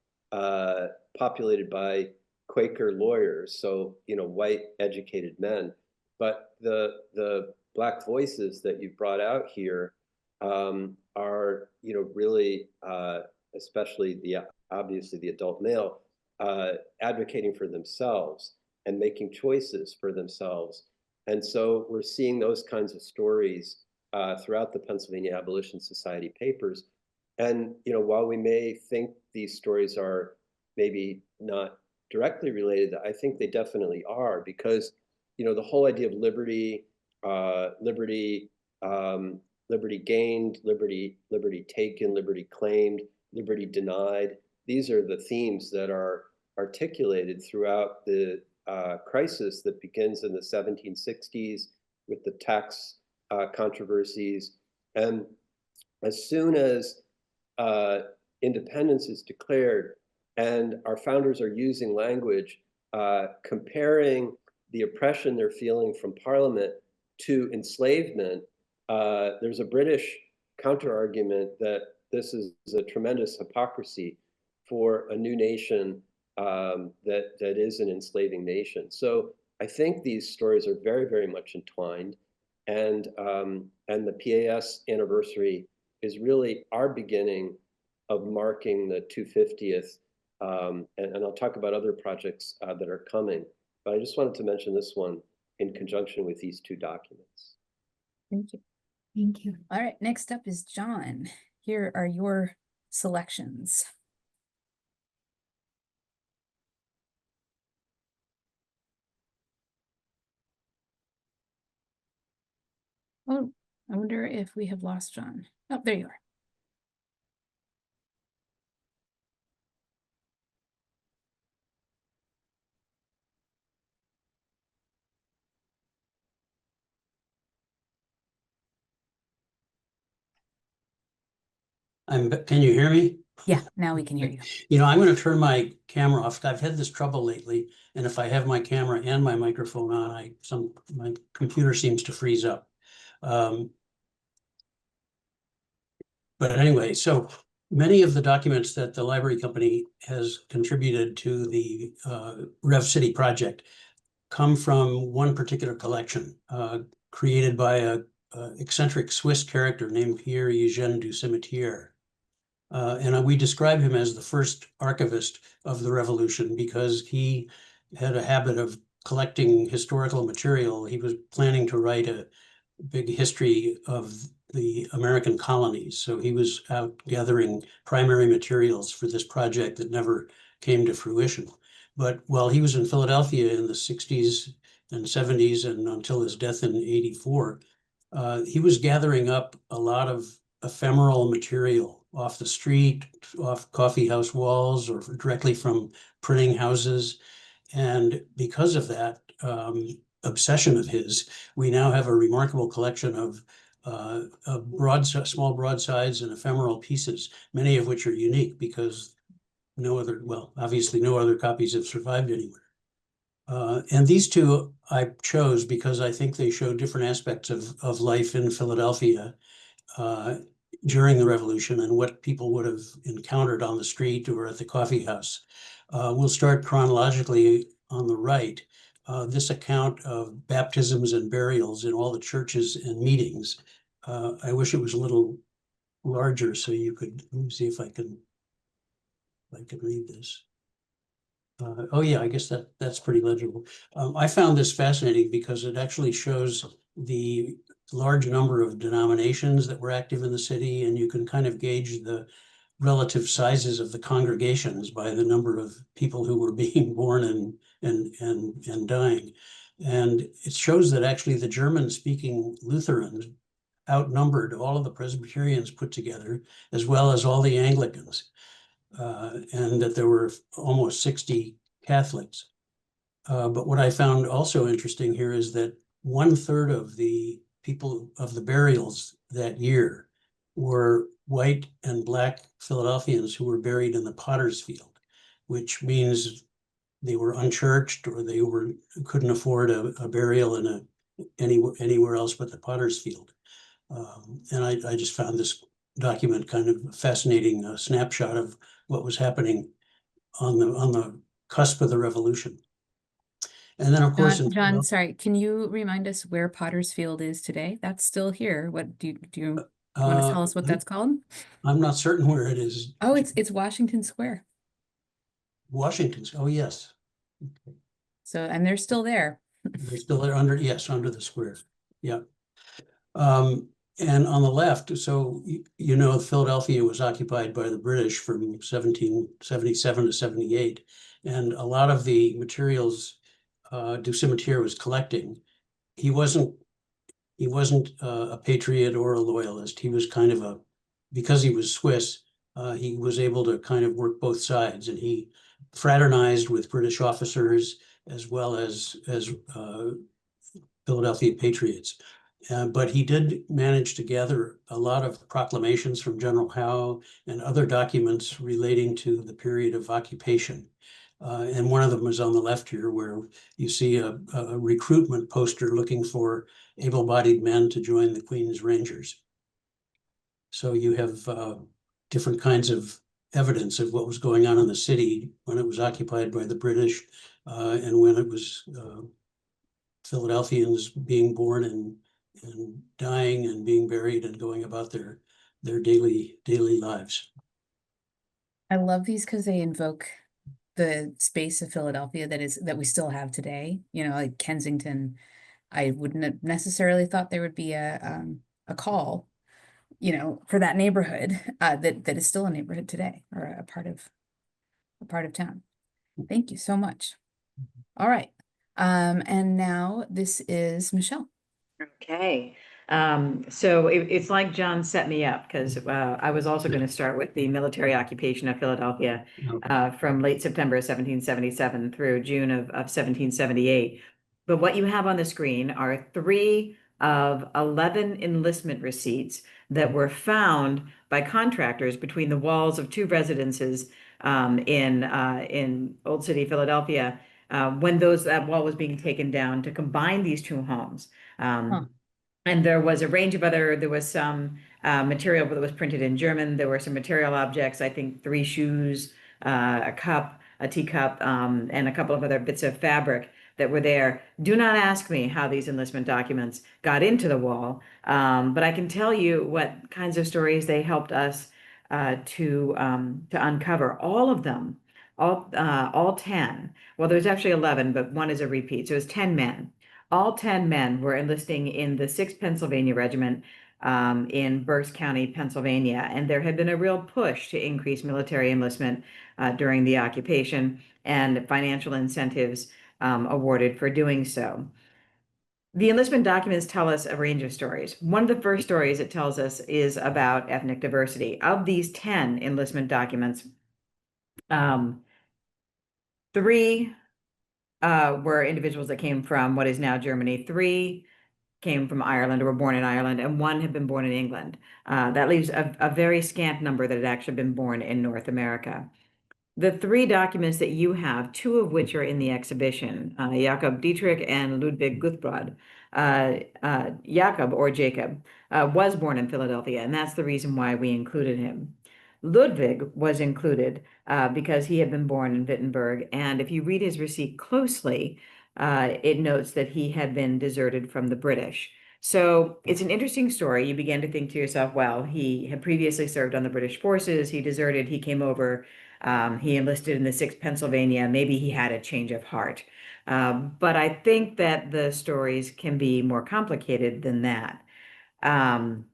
populated by Quaker lawyers, so, white educated men. But the Black voices that you've brought out here are, really, especially obviously the adult male, advocating for themselves and making choices for themselves. And so we're seeing those kinds of stories throughout the Pennsylvania Abolition Society papers. And while we may think these stories are maybe not directly related, I think they definitely are, because, you know, the whole idea of liberty, liberty gained, liberty taken, liberty claimed, liberty denied. These are the themes that are articulated throughout the crisis that begins in the 1760s with the tax controversies. And as soon as independence is declared and our founders are using language comparing the oppression they're feeling from Parliament to enslavement, there's a British counter-argument that this is a tremendous hypocrisy for a new nation that is an enslaving nation. So I think these stories are very, very much entwined, and the PAS anniversary is really our beginning of marking the 250th. And I'll talk about other projects that are coming, but I just wanted to mention this one in conjunction with these two documents. Thank you. Thank you. All right, next up is John. Here are your selections. Oh, I wonder if we have lost John. Oh, there you are. Can you hear me? Yeah, now we can hear you. You know, I'm going to turn my camera off. I've had this trouble lately, and if I have my camera and my microphone on, my computer seems to freeze up. But anyway, so many of the documents that the library company has contributed to the Rev City project come from one particular collection created by a eccentric Swiss character named Pierre-Eugène du Cimetière. And we describe him as the first archivist of the revolution because he had a habit of collecting historical material. He was planning to write a big history of the American colonies. So he was out gathering primary materials for this project that never came to fruition. But while he was in Philadelphia in the 60s and 70s and until his death in 84, he was gathering up a lot of ephemeral material off the street, off coffee house walls, or directly from printing houses. And because of that obsession of his, we now have a remarkable collection of small broadsides and ephemeral pieces, many of which are unique because obviously no other copies have survived anywhere. And these two I chose because I think they show different aspects of life in Philadelphia during the revolution and what people would have encountered on the street or at the coffee house. We'll start chronologically on the right. This account of baptisms and burials in all the churches and meetings. I wish it was a little larger so you could, let me see if I can read this. Oh yeah, I guess that's pretty legible. I found this fascinating because it actually shows the large number of denominations that were active in the city, and you can kind of gauge the relative sizes of the congregations by the number of people who were being born and dying. And it shows that actually the German-speaking Lutherans outnumbered all of the Presbyterians put together, as well as all the Anglicans, and that there were almost 60 Catholics. But what I found also interesting here is that 1/3 of the people of the burials that year were white and black Philadelphians who were buried in the Potter's Field, which means they were unchurched or they couldn't afford a burial in anywhere else but the Potter's Field. And I just found this document kind of a fascinating snapshot of what was happening on the cusp of the revolution. And then, of course, John, sorry, can you remind us where Potter's Field is today? That's still here. What do you want to tell us what that's called? I'm not certain where it is. Oh, it's Washington Square. Washington. Oh, yes. So, and they're still there. They're still there under the square. Yeah. And on the left, so you know, Philadelphia was occupied by the British from 1777 to 78. and a lot of the materials Du Cimetière was collecting, he wasn't a patriot or a loyalist. He was kind of because he was Swiss, he was able to kind of work both sides, and he fraternized with British officers as well as Philadelphia patriots. But he did manage to gather a lot of proclamations from General Howe and other documents relating to the period of occupation. And one of them is on the left here, where you see a recruitment poster looking for able-bodied men to join the Queen's Rangers. So you have different kinds of evidence of what was going on in the city when it was occupied by the British, and when it was Philadelphians being born and dying and being buried and going about their daily lives. I love these because they invoke the space of Philadelphia that we still have today. You know, like Kensington, I wouldn't have necessarily thought there would be a call, you know, for that neighborhood that is still a neighborhood today, or a part of town. Thank you so much. All right. And now this is Michelle. Okay. So it's like John set me up, because I was also going to start with the military occupation of Philadelphia from late September 1777 through June of 1778. But what you have on the screen are 3 of 11 enlistment receipts that were found by contractors between the walls of 2 residences in Old City, Philadelphia, when that wall was being taken down to combine these 2 homes. And there was a range of there was some material that was printed in German. There were some material objects, I think 3 shoes, a cup, a teacup, and a couple of other bits of fabric that were there. Do not ask me how these enlistment documents got into the wall, but I can tell you what kinds of stories they helped us to uncover. All of them, all 10. Well, there's actually 11, but one is a repeat. So it's 10 men. All 10 men were enlisting in the 6th Pennsylvania Regiment in Berks County, Pennsylvania, and there had been a real push to increase military enlistment during the occupation, and financial incentives awarded for doing so. The enlistment documents tell us a range of stories. One of the first stories it tells us is about ethnic diversity. Of these 10 enlistment documents, 3 were individuals that came from what is now Germany. 3 came from Ireland or were born in Ireland, and 1 had been born in England. That leaves a very scant number that had actually been born in North America. The 3 documents that you have, 2 of which are in the exhibition, Jakob Dietrich and Ludwig Guthbrod. Jakob, or Jacob, was born in Philadelphia, and that's the reason why we included him. Ludwig was included because he had been born in Wittenberg, and if you read his receipt closely, it notes that he had been deserted from the British. So it's an interesting story. You begin to think to yourself, well, he had previously served on the British forces, he deserted, he came over, he enlisted in the 6th Pennsylvania, maybe he had a change of heart. But I think that the stories can be more complicated than that. Thomas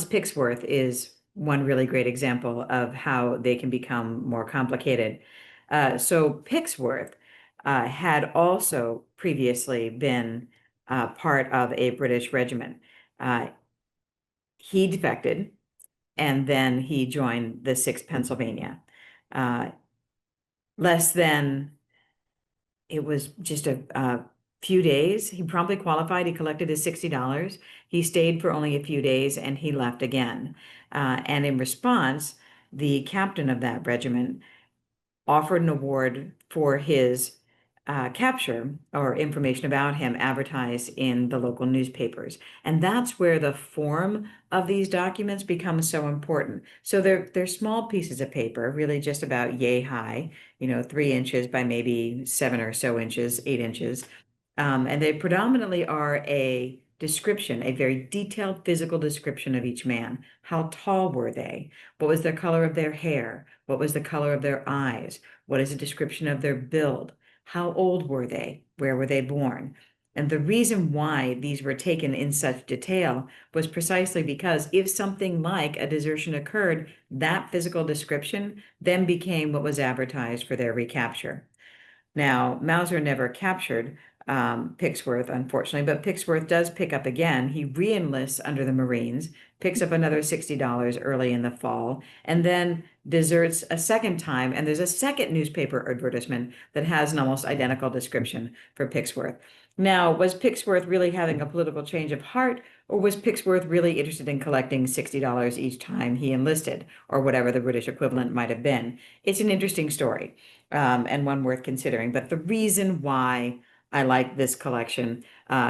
Picksworth is one really great example of how they can become more complicated. So Picksworth had also previously been part of a British regiment. He defected, and then he joined the 6th Pennsylvania. It was just a few days. He promptly qualified. He collected his $60. He stayed for only a few days, and he left again. And in response, the captain of that regiment offered an award for his capture, or information about him advertised in the local newspapers. And that's where the form of these documents becomes so important. So they're small pieces of paper, really just about yay high, 3 inches by maybe 7 or so inches, 8 inches. And they predominantly are a description, a very detailed physical description of each man. How tall were they? What was the color of their hair? What was the color of their eyes? What is a description of their build? How old were they? Where were they born? And the reason why these were taken in such detail was precisely because if something like a desertion occurred, that physical description then became what was advertised for their recapture. Now, Mauser never captured Pixworth, unfortunately, but Pixworth does pick up again. He re-enlists under the Marines, picks up another $60 early in the fall, and then deserts a second time. And there's a second newspaper advertisement that has an almost identical description for Pixworth. Now, was Pixworth really having a political change of heart, or was Pixworth really interested in collecting $60 each time he enlisted, or whatever the British equivalent might have been? It's an interesting story, and one worth considering. But the reason why I like this collection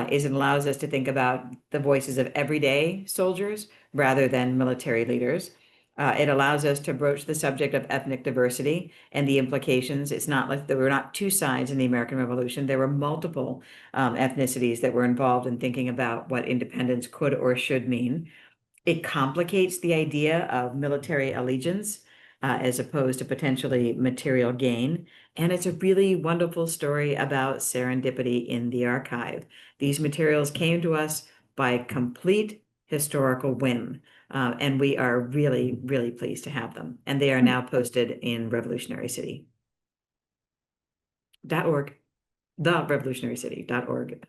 is it allows us to think about the voices of everyday soldiers rather than military leaders. It allows us to broach the subject of ethnic diversity and the implications. It's not like there were not two sides in the American Revolution. There were multiple ethnicities that were involved in thinking about what independence could or should mean. It complicates the idea of military allegiance as opposed to potentially material gain. And it's a really wonderful story about serendipity in the archive. These materials came to us by complete historical whim. And we are really, really pleased to have them. And they are now posted in Revolutionary City. .org, therevolutionarycity.org.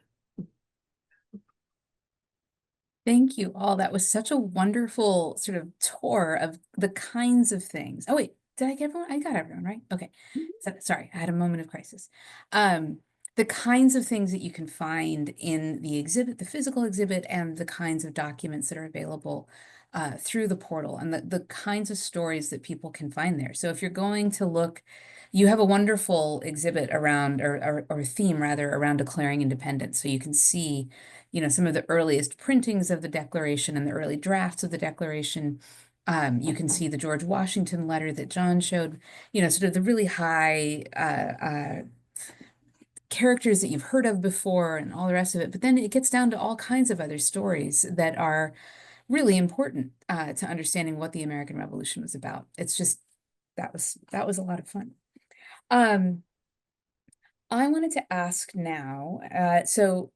Thank you all. That was such a wonderful sort of tour of the kinds of things. Oh, wait, did I get everyone? I got everyone, right? Okay. Sorry, I had a moment of crisis. The kinds of things that you can find in the exhibit, the physical exhibit, and the kinds of documents that are available through the portal, and the kinds of stories that people can find there. So if you're going to look, you have a wonderful exhibit around, or theme rather, around declaring independence. So you can see, you know, some of the earliest printings of the Declaration and the early drafts of the Declaration. You can see the George Washington letter that John showed, you know, sort of the really high characters that you've heard of before and all the rest of it. But then it gets down to all kinds of other stories that are really important to understanding what the American Revolution was about. It's just, that was a lot of fun. I wanted to ask now, so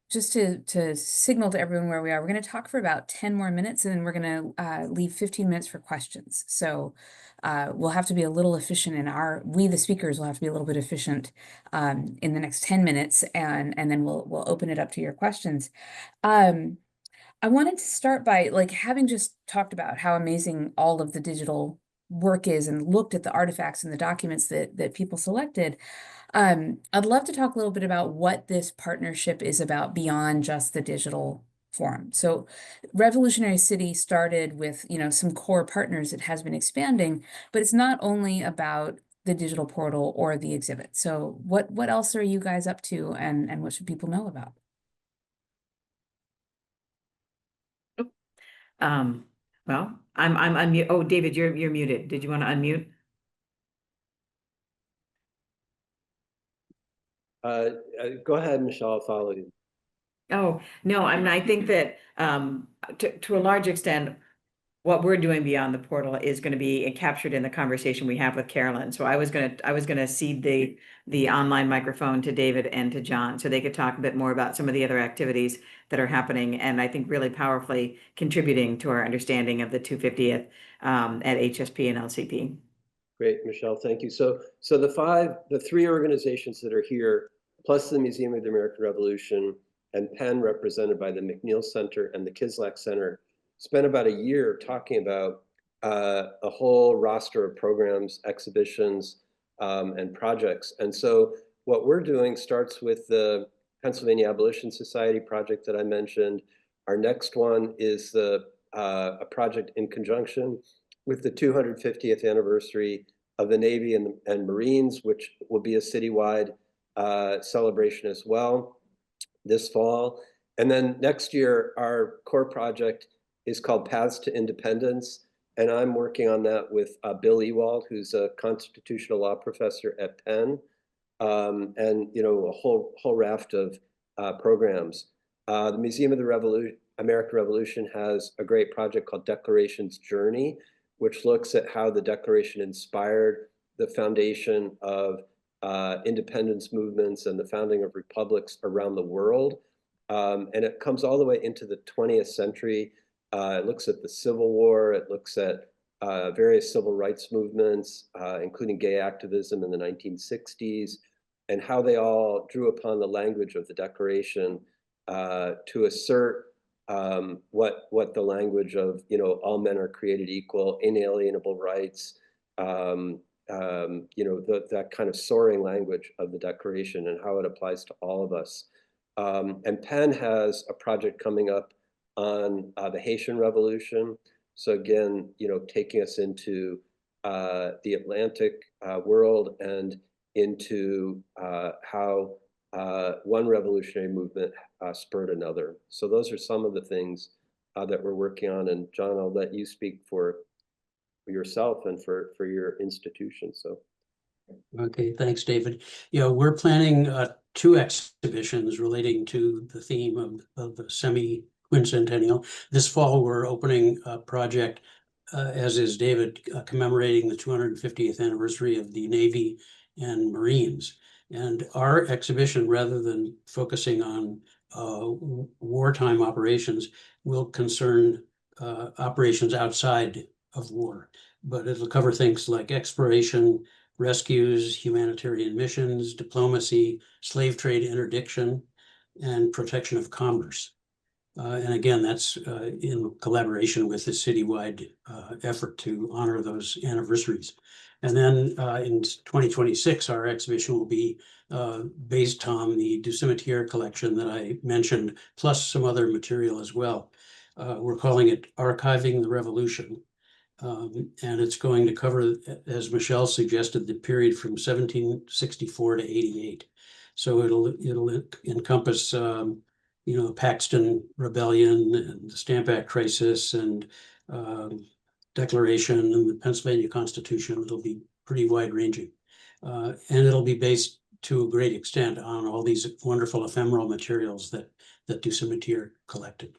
just to signal to everyone where we are, we're going to talk for about 10 more minutes, and then we're going to leave 15 minutes for questions. So we'll have to be a little efficient in we, the speakers, will have to be a little bit efficient in the next 10 minutes, and then we'll open it up to your questions. I wanted to start by, like, having just talked about how amazing all of the digital work is and looked at the artifacts and the documents that people selected. I'd love to talk a little bit about what this partnership is about beyond just the digital forum. So Revolutionary City started with, you know, some core partners. It has been expanding, but it's not only about the digital portal or the exhibit. So what else are you guys up to, and what should people know about? Well, I'm unmute. Oh, David, you're muted. Did you want to unmute? Go ahead, Michelle, I'll follow you. Oh, no, I think that to a large extent, what we're doing beyond the portal is going to be captured in the conversation we have with Carolyn. So I was gonna cede the online microphone to David and to John, so they could talk a bit more about some of the other activities that are happening, and I think really powerfully contributing to our understanding of the 250th at HSP and LCP. Great, Michelle, thank you. So the three organizations that are here, plus the Museum of the American Revolution and Penn, represented by the McNeil Center and the Kislak Center, spent about a year talking about a whole roster of programs, exhibitions, and projects. And so what we're doing starts with the Pennsylvania Abolition Society project that I mentioned. Our next one is a project in conjunction with the 250th anniversary of the Navy and Marines, which will be a citywide celebration as well this fall. And then next year, our core project is called Paths to Independence. And I'm working on that with Bill Ewald, who's a constitutional law professor at Penn, and, you know, a whole raft of programs. The Museum of the American Revolution has a great project called Declaration's Journey, which looks at how the Declaration inspired the foundation of independence movements and the founding of republics around the world. And it comes all the way into the 20th century. It looks at the Civil War. It looks at various civil rights movements, including gay activism in the 1960s, and how they all drew upon the language of the Declaration to assert what the language of, all men are created equal, inalienable rights, that kind of soaring language of the Declaration and how it applies to all of us. And Penn has a project coming up on the Haitian Revolution. So again, taking us into the Atlantic world and into how one revolutionary movement spurred another. So those are some of the things that we're working on. And John, I'll let you speak for yourself and for your institution. So. Okay, thanks, David. Yeah, we're planning 2 exhibitions relating to the theme of the semi-quincentennial. This fall, we're opening a project, as is David, commemorating the 250th anniversary of the Navy and Marines. And our exhibition, rather than focusing on wartime operations, will concern operations outside of war. But it'll cover things like exploration, rescues, humanitarian missions, diplomacy, slave trade interdiction, and protection of commerce. And again, that's in collaboration with the citywide effort to honor those anniversaries. And then in 2026, our exhibition will be based on the Du Cimetière collection that I mentioned, plus some other material as well. We're calling it Archiving the Revolution. And it's going to cover, as Michelle suggested, the period from 1764 to 88. So it'll encompass, the Paxton Rebellion and the Stamp Act crisis and Declaration and the Pennsylvania Constitution. It'll be pretty wide ranging. And it'll be based to a great extent on all these wonderful ephemeral materials that Du Cimetière collected.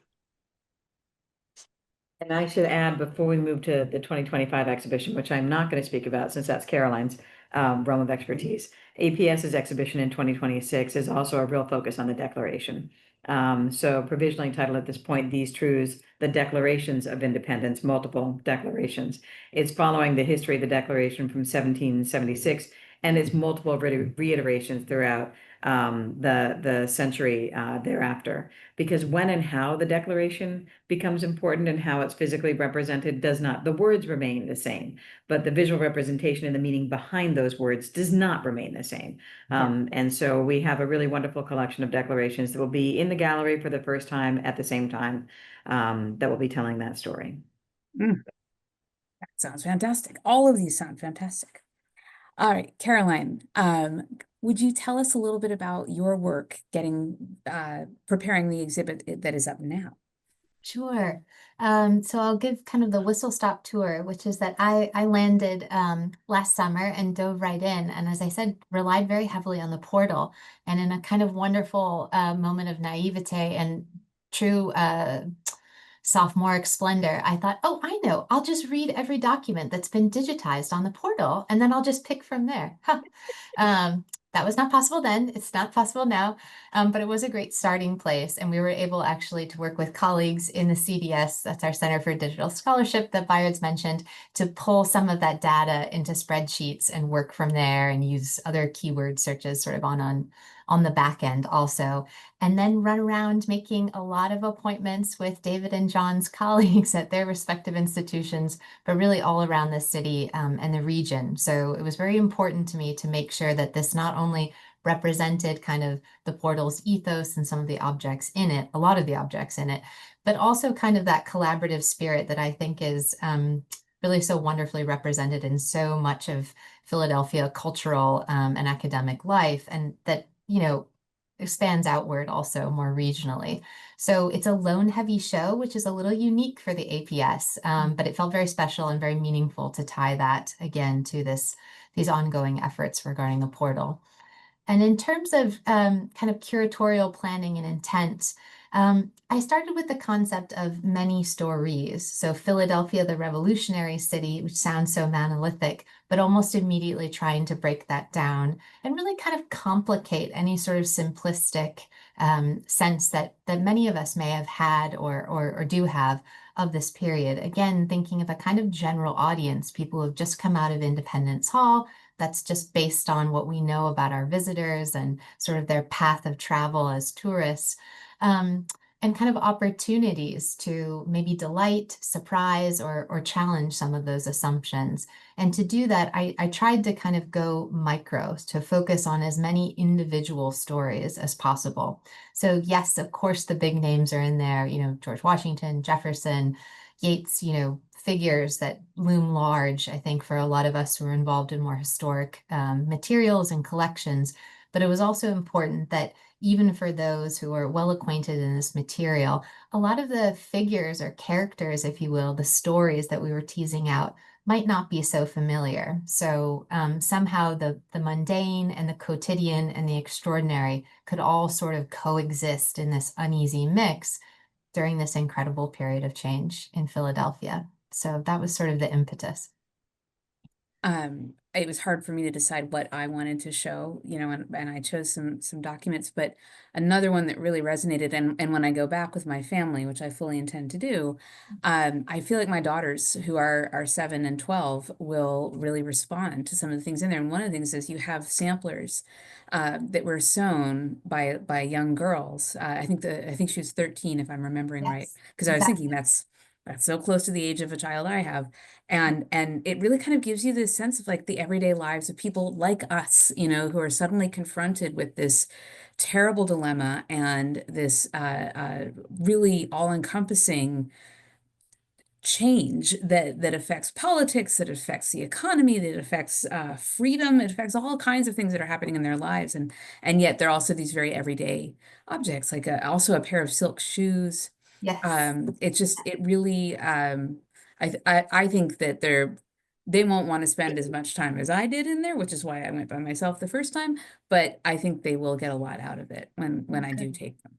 And I should add, before we move to the 2025 exhibition, which I'm not going to speak about since that's Caroline's realm of expertise, APS's exhibition in 2026 is also a real focus on the Declaration. So provisionally titled at this point, These Truths, the Declarations of Independence, multiple declarations. It's following the history of the Declaration from 1776 and its multiple reiterations throughout the century thereafter. Because when and how the Declaration becomes important and how it's physically represented does not, the words remain the same, but the visual representation and the meaning behind those words does not remain the same. And so we have a really wonderful collection of declarations that will be in the gallery for the first time at the same time that will be telling that story. That sounds fantastic. All of these sound fantastic. All right, Caroline, would you tell us a little bit about your work preparing the exhibit that is up now? Sure. So I'll give kind of the whistle-stop tour, which is that I landed last summer and dove right in. And as I said, relied very heavily on the portal. And in a kind of wonderful moment of naivete and true sophomoric splendor, I thought, oh, I know, I'll just read every document that's been digitized on the portal, and then I'll just pick from there. That was not possible then. It's not possible now, but it was a great starting place. And we were able actually to work with colleagues in the CDS, that's our Center for Digital Scholarship that Bayard's mentioned, to pull some of that data into spreadsheets and work from there and use other keyword searches sort of on the back end also. And then run around making a lot of appointments with David and John's colleagues at their respective institutions, but really all around the city and the region. So it was very important to me to make sure that this not only represented kind of the portal's ethos and some of the objects in it, a lot of the objects in it, but also kind of that collaborative spirit that I think is really so wonderfully represented in so much of Philadelphia cultural and academic life, and that, expands outward also more regionally. So it's a loan-heavy show, which is a little unique for the APS, but it felt very special and very meaningful to tie that again to these ongoing efforts regarding the portal. And in terms of kind of curatorial planning and intent, I started with the concept of many stories. So Philadelphia, the revolutionary city, which sounds so monolithic, but almost immediately trying to break that down and really kind of complicate any sort of simplistic sense that many of us may have had or do have of this period. Again, thinking of a kind of general audience, people who have just come out of Independence Hall. That's just based on what we know about our visitors and sort of their path of travel as tourists. Um, and kind of opportunities to maybe delight, surprise, or challenge some of those assumptions. And to do that, I tried to kind of go micro, to focus on as many individual stories as possible. So yes, of course, the big names are in there, George Washington, Jefferson, Yates, figures that loom large, I think, for a lot of us who are involved in more historic materials and collections. But it was also important that even for those who are well acquainted in this material, a lot of the figures or characters, if you will, the stories that we were teasing out might not be so familiar. So somehow the mundane and the quotidian and the extraordinary could all sort of coexist in this uneasy mix during this incredible period of change in Philadelphia. So that was sort of the impetus. It was hard for me to decide what I wanted to show, and I chose some documents, but another one that really resonated, and when I go back with my family, which I fully intend to do, I feel like my daughters, who are 7 and 12, will really respond to some of the things in there. And one of the things is you have samplers that were sewn by young girls. I think she was 13, if I'm remembering right, Yes, because I was exactly. thinking that's so close to the age of a child I have. And it really kind of gives you this sense of like the everyday lives of people like us, who are suddenly confronted with this terrible dilemma and this really all-encompassing change that affects politics, that affects the economy, that affects freedom, it affects all kinds of things that are happening in their lives, and yet they're also these very everyday objects, like also a pair of silk shoes. Yes. It really I think that they won't want to spend as much time as I did in there, which is why I went by myself the first time, but I think they will get a lot out of it when I do Good. take them.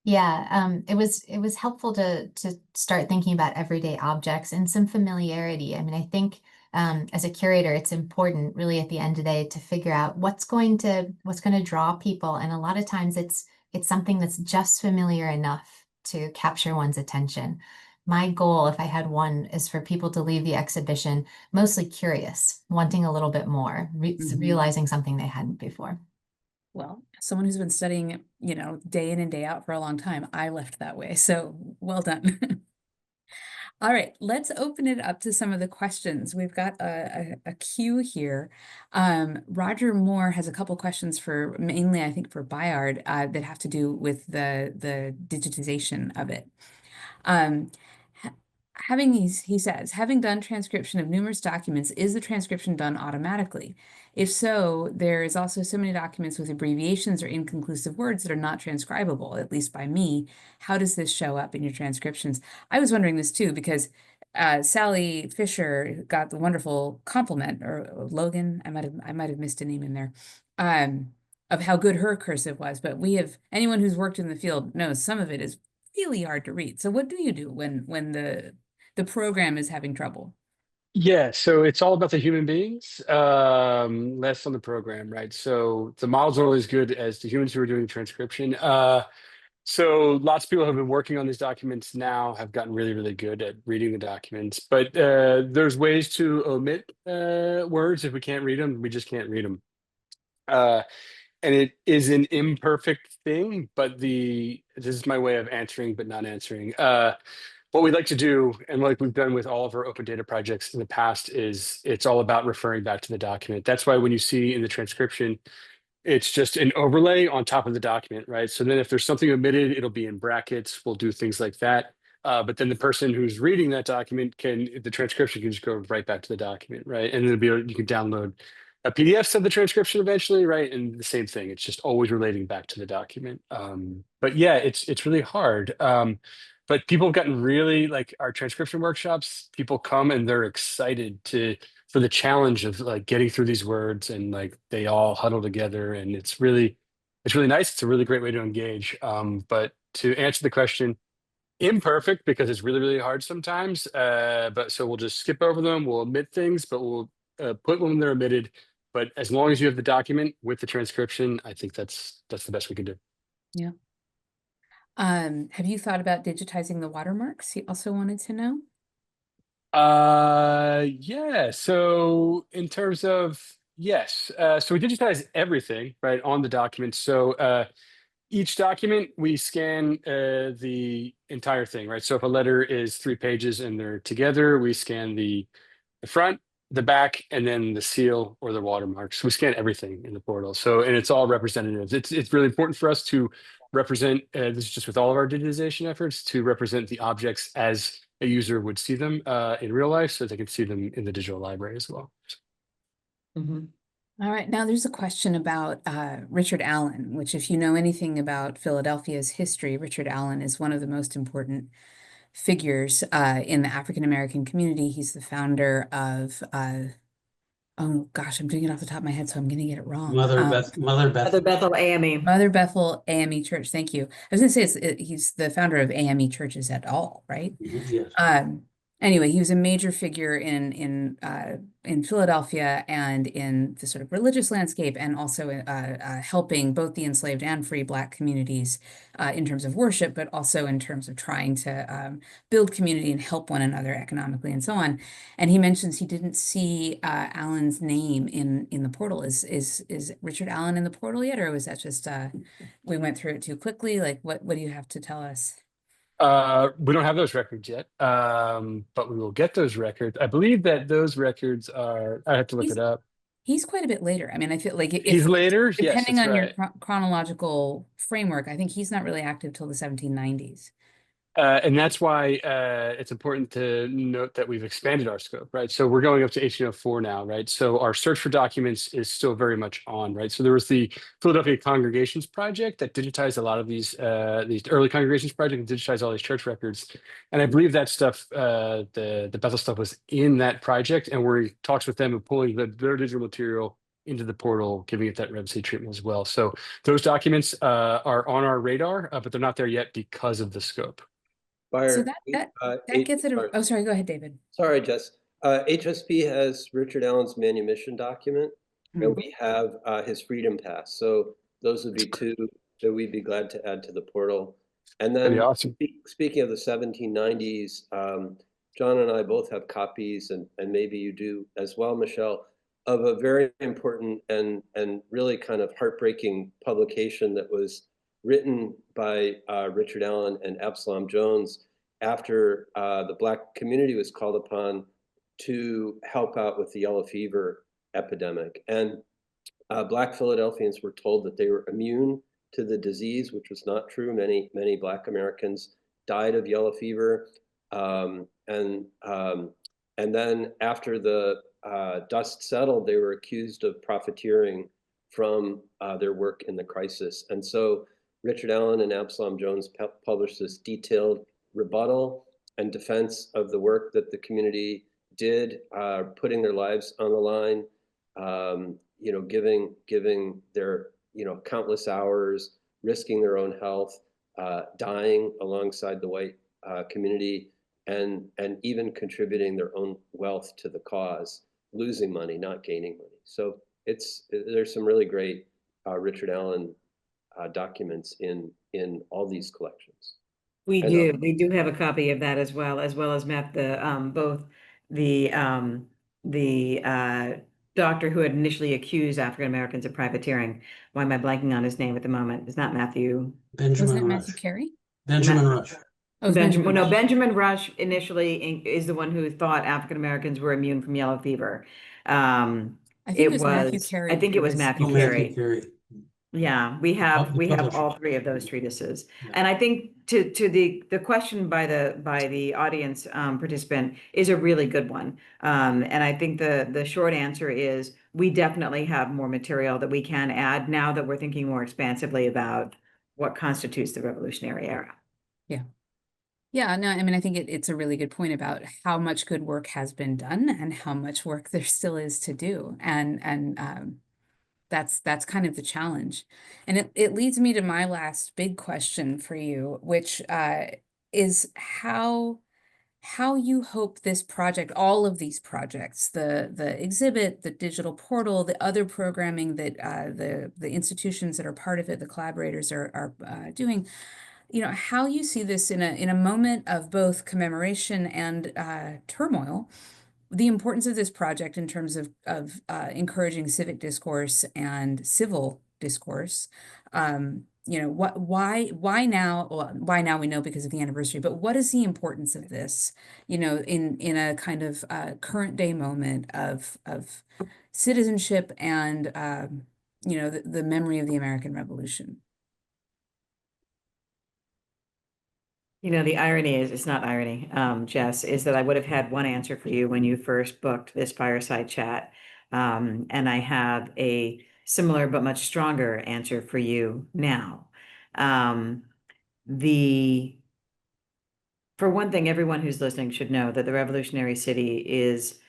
Yeah, it was helpful to start thinking about everyday objects and some familiarity. I mean, I think as a curator, it's important really at the end of the day to figure out what's going to draw people. And a lot of times it's something that's just familiar enough to capture one's attention. My goal, if I had one, is for people to leave the exhibition mostly curious, wanting a little bit more, Mhm. realizing something they hadn't before. Well, someone who's been studying, day in and day out for a long time, I left that way. So well done. All right, let's open it up to some of the questions. We've got a queue here. Roger Moore has a couple questions for mainly, I think, for Bayard that have to do with the digitization of it. Um, he says, having done transcription of numerous documents, is the transcription done automatically? If so, there is also so many documents with abbreviations or inconclusive words that are not transcribable, at least by me. How does this show up in your transcriptions? I was wondering this too, because Sally Fisher got the wonderful compliment, or Logan, I might have missed a name in there, of how good her cursive was. But anyone who's worked in the field knows some of it is really hard to read. So what do you do when the program is having trouble? Yeah, so it's all about the human beings, less on the program, right? So the models are only as good as the humans who are doing transcription. So lots of people have been working on these documents now, have gotten really, really good at reading the documents. But there's ways to omit words. If we can't read them, we just can't read them. And it is an imperfect thing, but this is my way of answering, but not answering. What we like to do, and like we've done with all of our open data projects in the past, is it's all about referring back to the document. That's why when you see in the transcription, it's just an overlay on top of the document, right? So then if there's something omitted, it'll be in brackets. We'll do things like that. But then the person who's reading that document the transcription can just go right back to the document, right? And you can download a PDF of the transcription eventually, right? And the same thing, it's just always relating back to the document. But yeah, it's really hard. But people have gotten really, like our transcription workshops, people come and they're excited for the challenge of like getting through these words, and like they all huddle together, and it's really nice. It's a really great way to engage. But to answer the question, imperfect because it's really, really hard sometimes. But so we'll just skip over them. We'll omit things, but we'll put when they're omitted. But as long as you have the document with the transcription, I think that's the best we can do. Yeah. Have you thought about digitizing the watermarks? He also wanted to know. Yeah. So in terms of, yes, so we digitize everything, right, on the document. So each document we scan the entire thing, right? So if a letter is 3 pages and they're together, we scan the front, the back, and then the seal or the watermarks. We scan everything in the portal. So, and it's all representative. It's really important for us to represent, this is just with all of our digitization efforts, to represent the objects as a user would see them in real life, so they can see them in the digital library as well. Mhm. All right, now there's a question about Richard Allen, which if you know anything about Philadelphia's history, Richard Allen is one of the most important figures in the African American community. He's the founder of, oh gosh, I'm doing it off the top of my head, so I'm gonna get it wrong. Mother Bethel AME. Mother Bethel AME Church, thank you. I was gonna say he's the founder of AME churches et al., right? Yes. Anyway, he was a major figure in Philadelphia and in the sort of religious landscape, and also helping both the enslaved and free Black communities in terms of worship, but also in terms of trying to build community and help one another economically and so on. And he mentions he didn't see Allen's name in the portal. Is Richard Allen in the portal yet, or was that just we went through it too quickly? Like, what do you have to tell us? We don't have those records yet, but we will get those records. I believe that those records are, I have to look it up. He's quite a bit later. I mean, I feel like He's later? Yes, depending that's on your right. chronological framework, I think he's not really active till the 1790s. And that's why it's important to note that we've expanded our scope, right? So we're going up to 1804 now, right? So our search for documents is still very much on, right? So there was the Philadelphia Congregations Project that digitized a lot of these early congregations project and digitized all these church records. And I believe that stuff, the Bethel stuff was in that project, and we're in talks with them and pulling their digital material into the portal, giving it that Rev C treatment as well. So those documents are on our radar, but they're not there yet because of the scope. So Fire. that gets it. Oh, sorry. Go ahead, David. Sorry, Jess. HSP has Richard Allen's manumission document, and we have his Freedom Pass. So those would be two that we'd be glad to add to the portal. And That'd be then awesome. speaking of the 1790s, John and I both have copies, and maybe you do as well, Michelle, of a very important and really kind of heartbreaking publication that was written by Richard Allen and Absalom Jones after the Black community was called upon to help out with the yellow fever epidemic. And Black Philadelphians were told that they were immune to the disease, which was not true. Many Black Americans died of yellow fever. And then after the dust settled, they were accused of profiteering from their work in the crisis. And so Richard Allen and Absalom Jones published this detailed rebuttal and defense of the work that the community did, putting their lives on the line, giving their, countless hours, risking their own health, dying alongside the white community, and even contributing their own wealth to the cause, losing money, not gaining money. So there's some really great Richard Allen documents in all these collections. We do have a copy of that as well as Matt, both the doctor who had initially accused African Americans of profiteering. Why am I blanking on his name at the moment? It's not Matthew. Wasn't it Matthew Carey? Benjamin Rush. Oh, Benjamin Rush. No, Benjamin Rush initially is the one who thought African Americans were immune from yellow fever. I think it was Matthew Carey. I think it was Matthew Carey. Yeah, we have all three of those treatises. Yeah. And I think to the question by the audience participant is a really good one. And I think the short answer is we definitely have more material that we can add now that we're thinking more expansively about what constitutes the Revolutionary Era. Yeah. Yeah, no, I mean, I think it's a really good point about how much good work has been done and how much work there still is to do. And That's kind of the challenge. And it leads me to my last big question for you, which is how you hope this project, all of these projects, the exhibit, the digital portal, the other programming that the institutions that are part of it, the collaborators are doing, how you see this in a moment of both commemoration and turmoil, the importance of this project in terms of encouraging civic discourse and civil discourse. Why now? Well, why now we know because of the anniversary, but what is the importance of this, in a kind of current day moment of citizenship and the memory of the American Revolution? The irony is, it's not irony, Jess, is that I would have had one answer for you when you first booked this fireside chat. And I have a similar but much stronger answer for you now. For one thing, everyone who's listening should know that the Revolutionary City is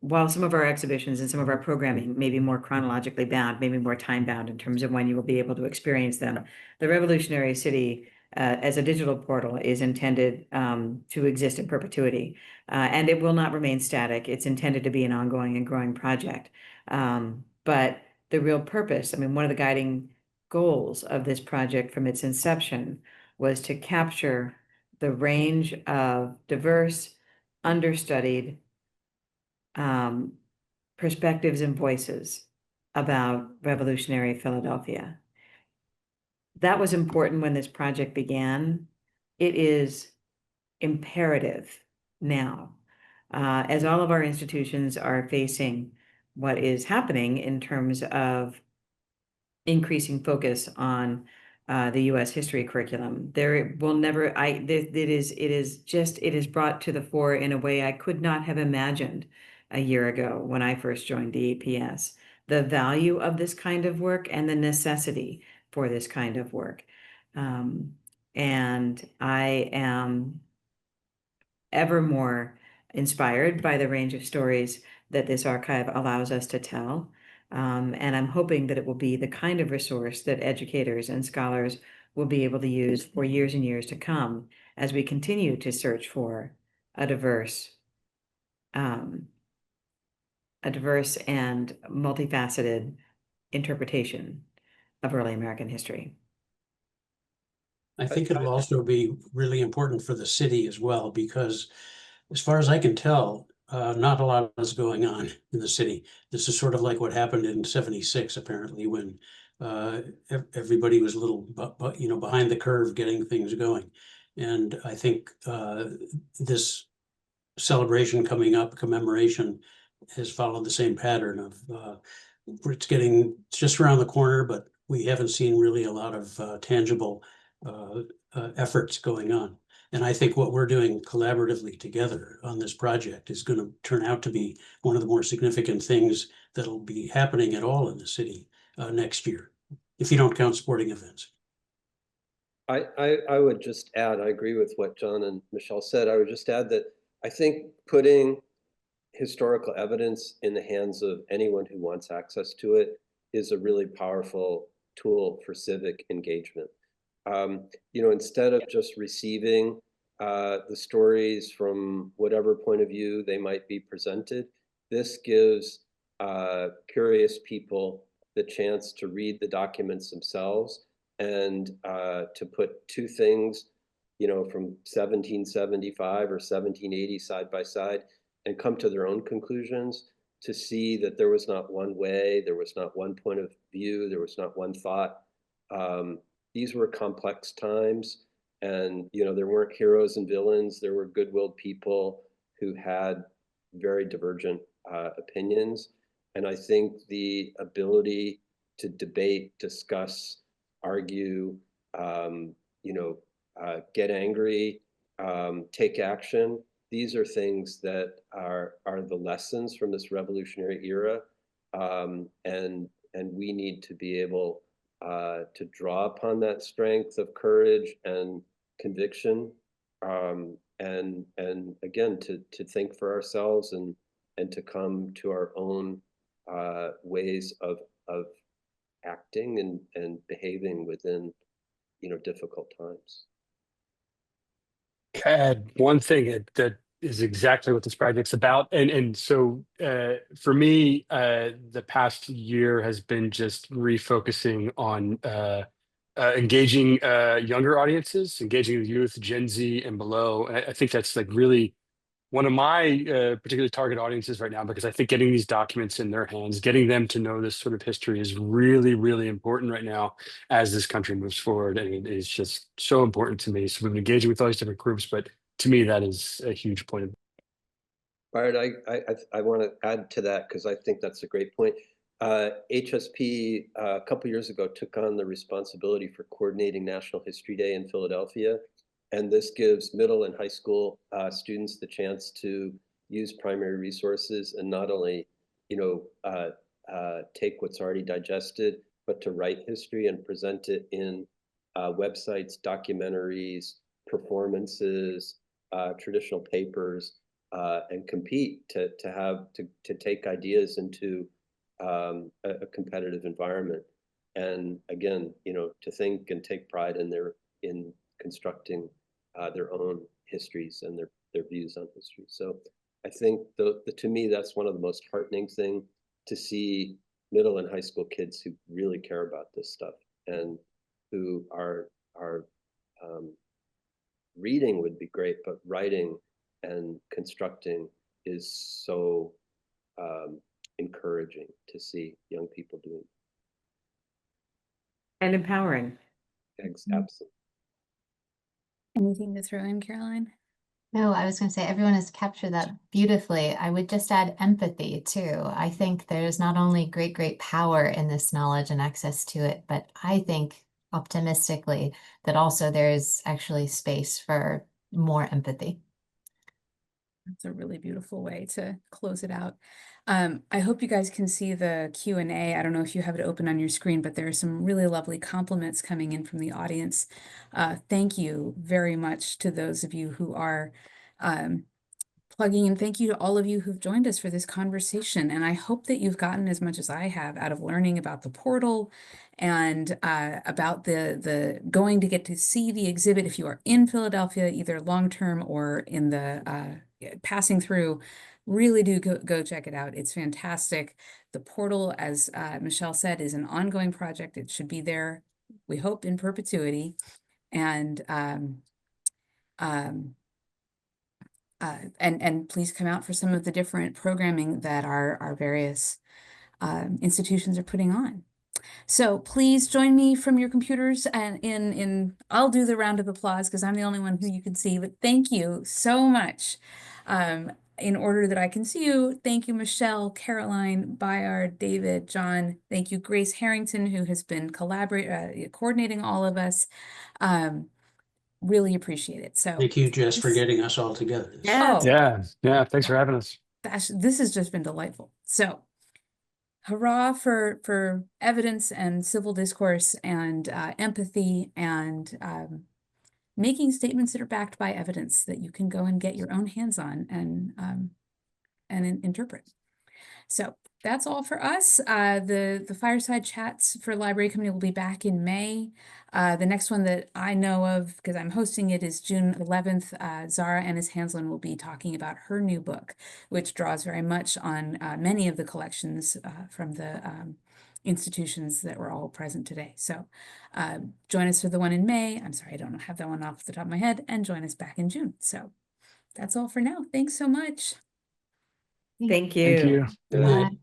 while some of our exhibitions and some of our programming may be more chronologically bound, maybe more time bound in terms of when you will be able to experience them, the Revolutionary City as a digital portal is intended to exist in perpetuity, and it will not remain static. It's intended to be an ongoing and growing project. But the real purpose, I mean, one of the guiding goals of this project from its inception was to capture the range of diverse, understudied perspectives and voices about revolutionary Philadelphia. That was important when this project began. It is imperative now, as all of our institutions are facing what is happening in terms of increasing focus on the U.S. history curriculum. There will never, it is brought to the fore in a way I could not have imagined a year ago when I first joined the APS. The value of this kind of work and the necessity for this kind of work. And I am ever more inspired by the range of stories that this archive allows us to tell. And I'm hoping that it will be the kind of resource that educators and scholars will be able to use for years and years to come as we continue to search for a diverse and multifaceted interpretation of early American history. I think it'll also be really important for the city as well, because as far as I can tell, not a lot is going on in the city. This is sort of like what happened in '76, apparently, when everybody was a little, behind the curve getting things going. And I think this celebration coming up, commemoration, has followed the same pattern of it's just around the corner, but we haven't seen really a lot of tangible efforts going on. And I think what we're doing collaboratively together on this project is going to turn out to be one of the more significant things that'll be happening at all in the city next year, if you don't count sporting events. I would just add, I agree with what John and Michelle said. I would just add that I think putting historical evidence in the hands of anyone who wants access to it is a really powerful tool for civic engagement. Instead of just receiving the stories from whatever point of view they might be presented, this gives curious people the chance to read the documents themselves and to put two things, from 1775 or 1780 side by side and come to their own conclusions, to see that there was not one way, there was not one point of view, there was not one thought. These were complex times, and there weren't heroes and villains. There were good-willed people who had very divergent opinions. And I think the ability to debate, discuss, argue, get angry, take action, these are things that are the lessons from this revolutionary era. And we need to be able to draw upon that strength of courage and conviction, and again to think for ourselves and to come to our own ways of acting and behaving within, difficult times. Add one thing that is exactly what this project's about, and so for me, the past year has been just refocusing on engaging younger audiences, engaging with youth, Gen Z and below. And I think that's like really one of my particular target audiences right now, because I think getting these documents in their hands, getting them to know this sort of history is really, really important right now as this country moves forward. And it is just so important to me. So we've been engaging with all these different groups, but to me, that is a huge point of. Bart, I want to add to that because I think that's a great point. HSP a couple years ago took on the responsibility for coordinating National History Day in Philadelphia. And this gives middle and high school students the chance to use primary resources and not only, take what's already digested, but to write history and present it in websites, documentaries, performances, traditional papers, and compete to take ideas into a competitive environment. And again, to think and take pride in constructing their own histories and their views on history. So I think to me, that's one of the most heartening thing to see middle and high school kids who really care about this stuff and who are reading would be great, but writing and constructing is so encouraging to see young people doing. And empowering. Absolutely. Anything to throw in, Caroline? No, I was going to say everyone has captured that beautifully. I would just add empathy too. I think there's not only great power in this knowledge and access to it, but I think optimistically that also there's actually space for more empathy. That's a really beautiful way to close it out. I hope you guys can see the Q&A. I don't know if you have it open on your screen, but there are some really lovely compliments coming in from the audience. Thank you very much to those of you who are plugging in. Thank you to all of you who've joined us for this conversation. And I hope that you've gotten as much as I have out of learning about the portal and about the going to get to see the exhibit if you are in Philadelphia, either long-term or in the passing through. Really do go check it out. It's fantastic. The portal, as Michelle said, is an ongoing project. It should be there, we hope, in perpetuity. And please come out for some of the different programming that our various institutions are putting on. So please join me from your computers and I'll do the round of applause because I'm the only one who you can see, but thank you so much. In order that I can see you, thank you, Michelle, Caroline, Bayard, David, John. Thank you, Grace Harrington, who has been coordinating all of us. Really appreciate it. So Thank you, Jess, for getting us all together. Yeah. Yeah. Thanks for having us. This has just been delightful. So hurrah for evidence and civil discourse and empathy and making statements that are backed by evidence that you can go and get your own hands on and interpret. So that's all for us. The Fireside Chats for Library Committee will be back in May. The next one that I know of, because I'm hosting it, is June 11th. Zara Ennis-Hanslin will be talking about her new book, which draws very much on many of the collections from the institutions that were all present today. So join us for the one in May. I'm sorry, I don't have that one off the top of my head, and join us back in June. So that's all for now. Thanks so much. Thank you. Thank you. Good night.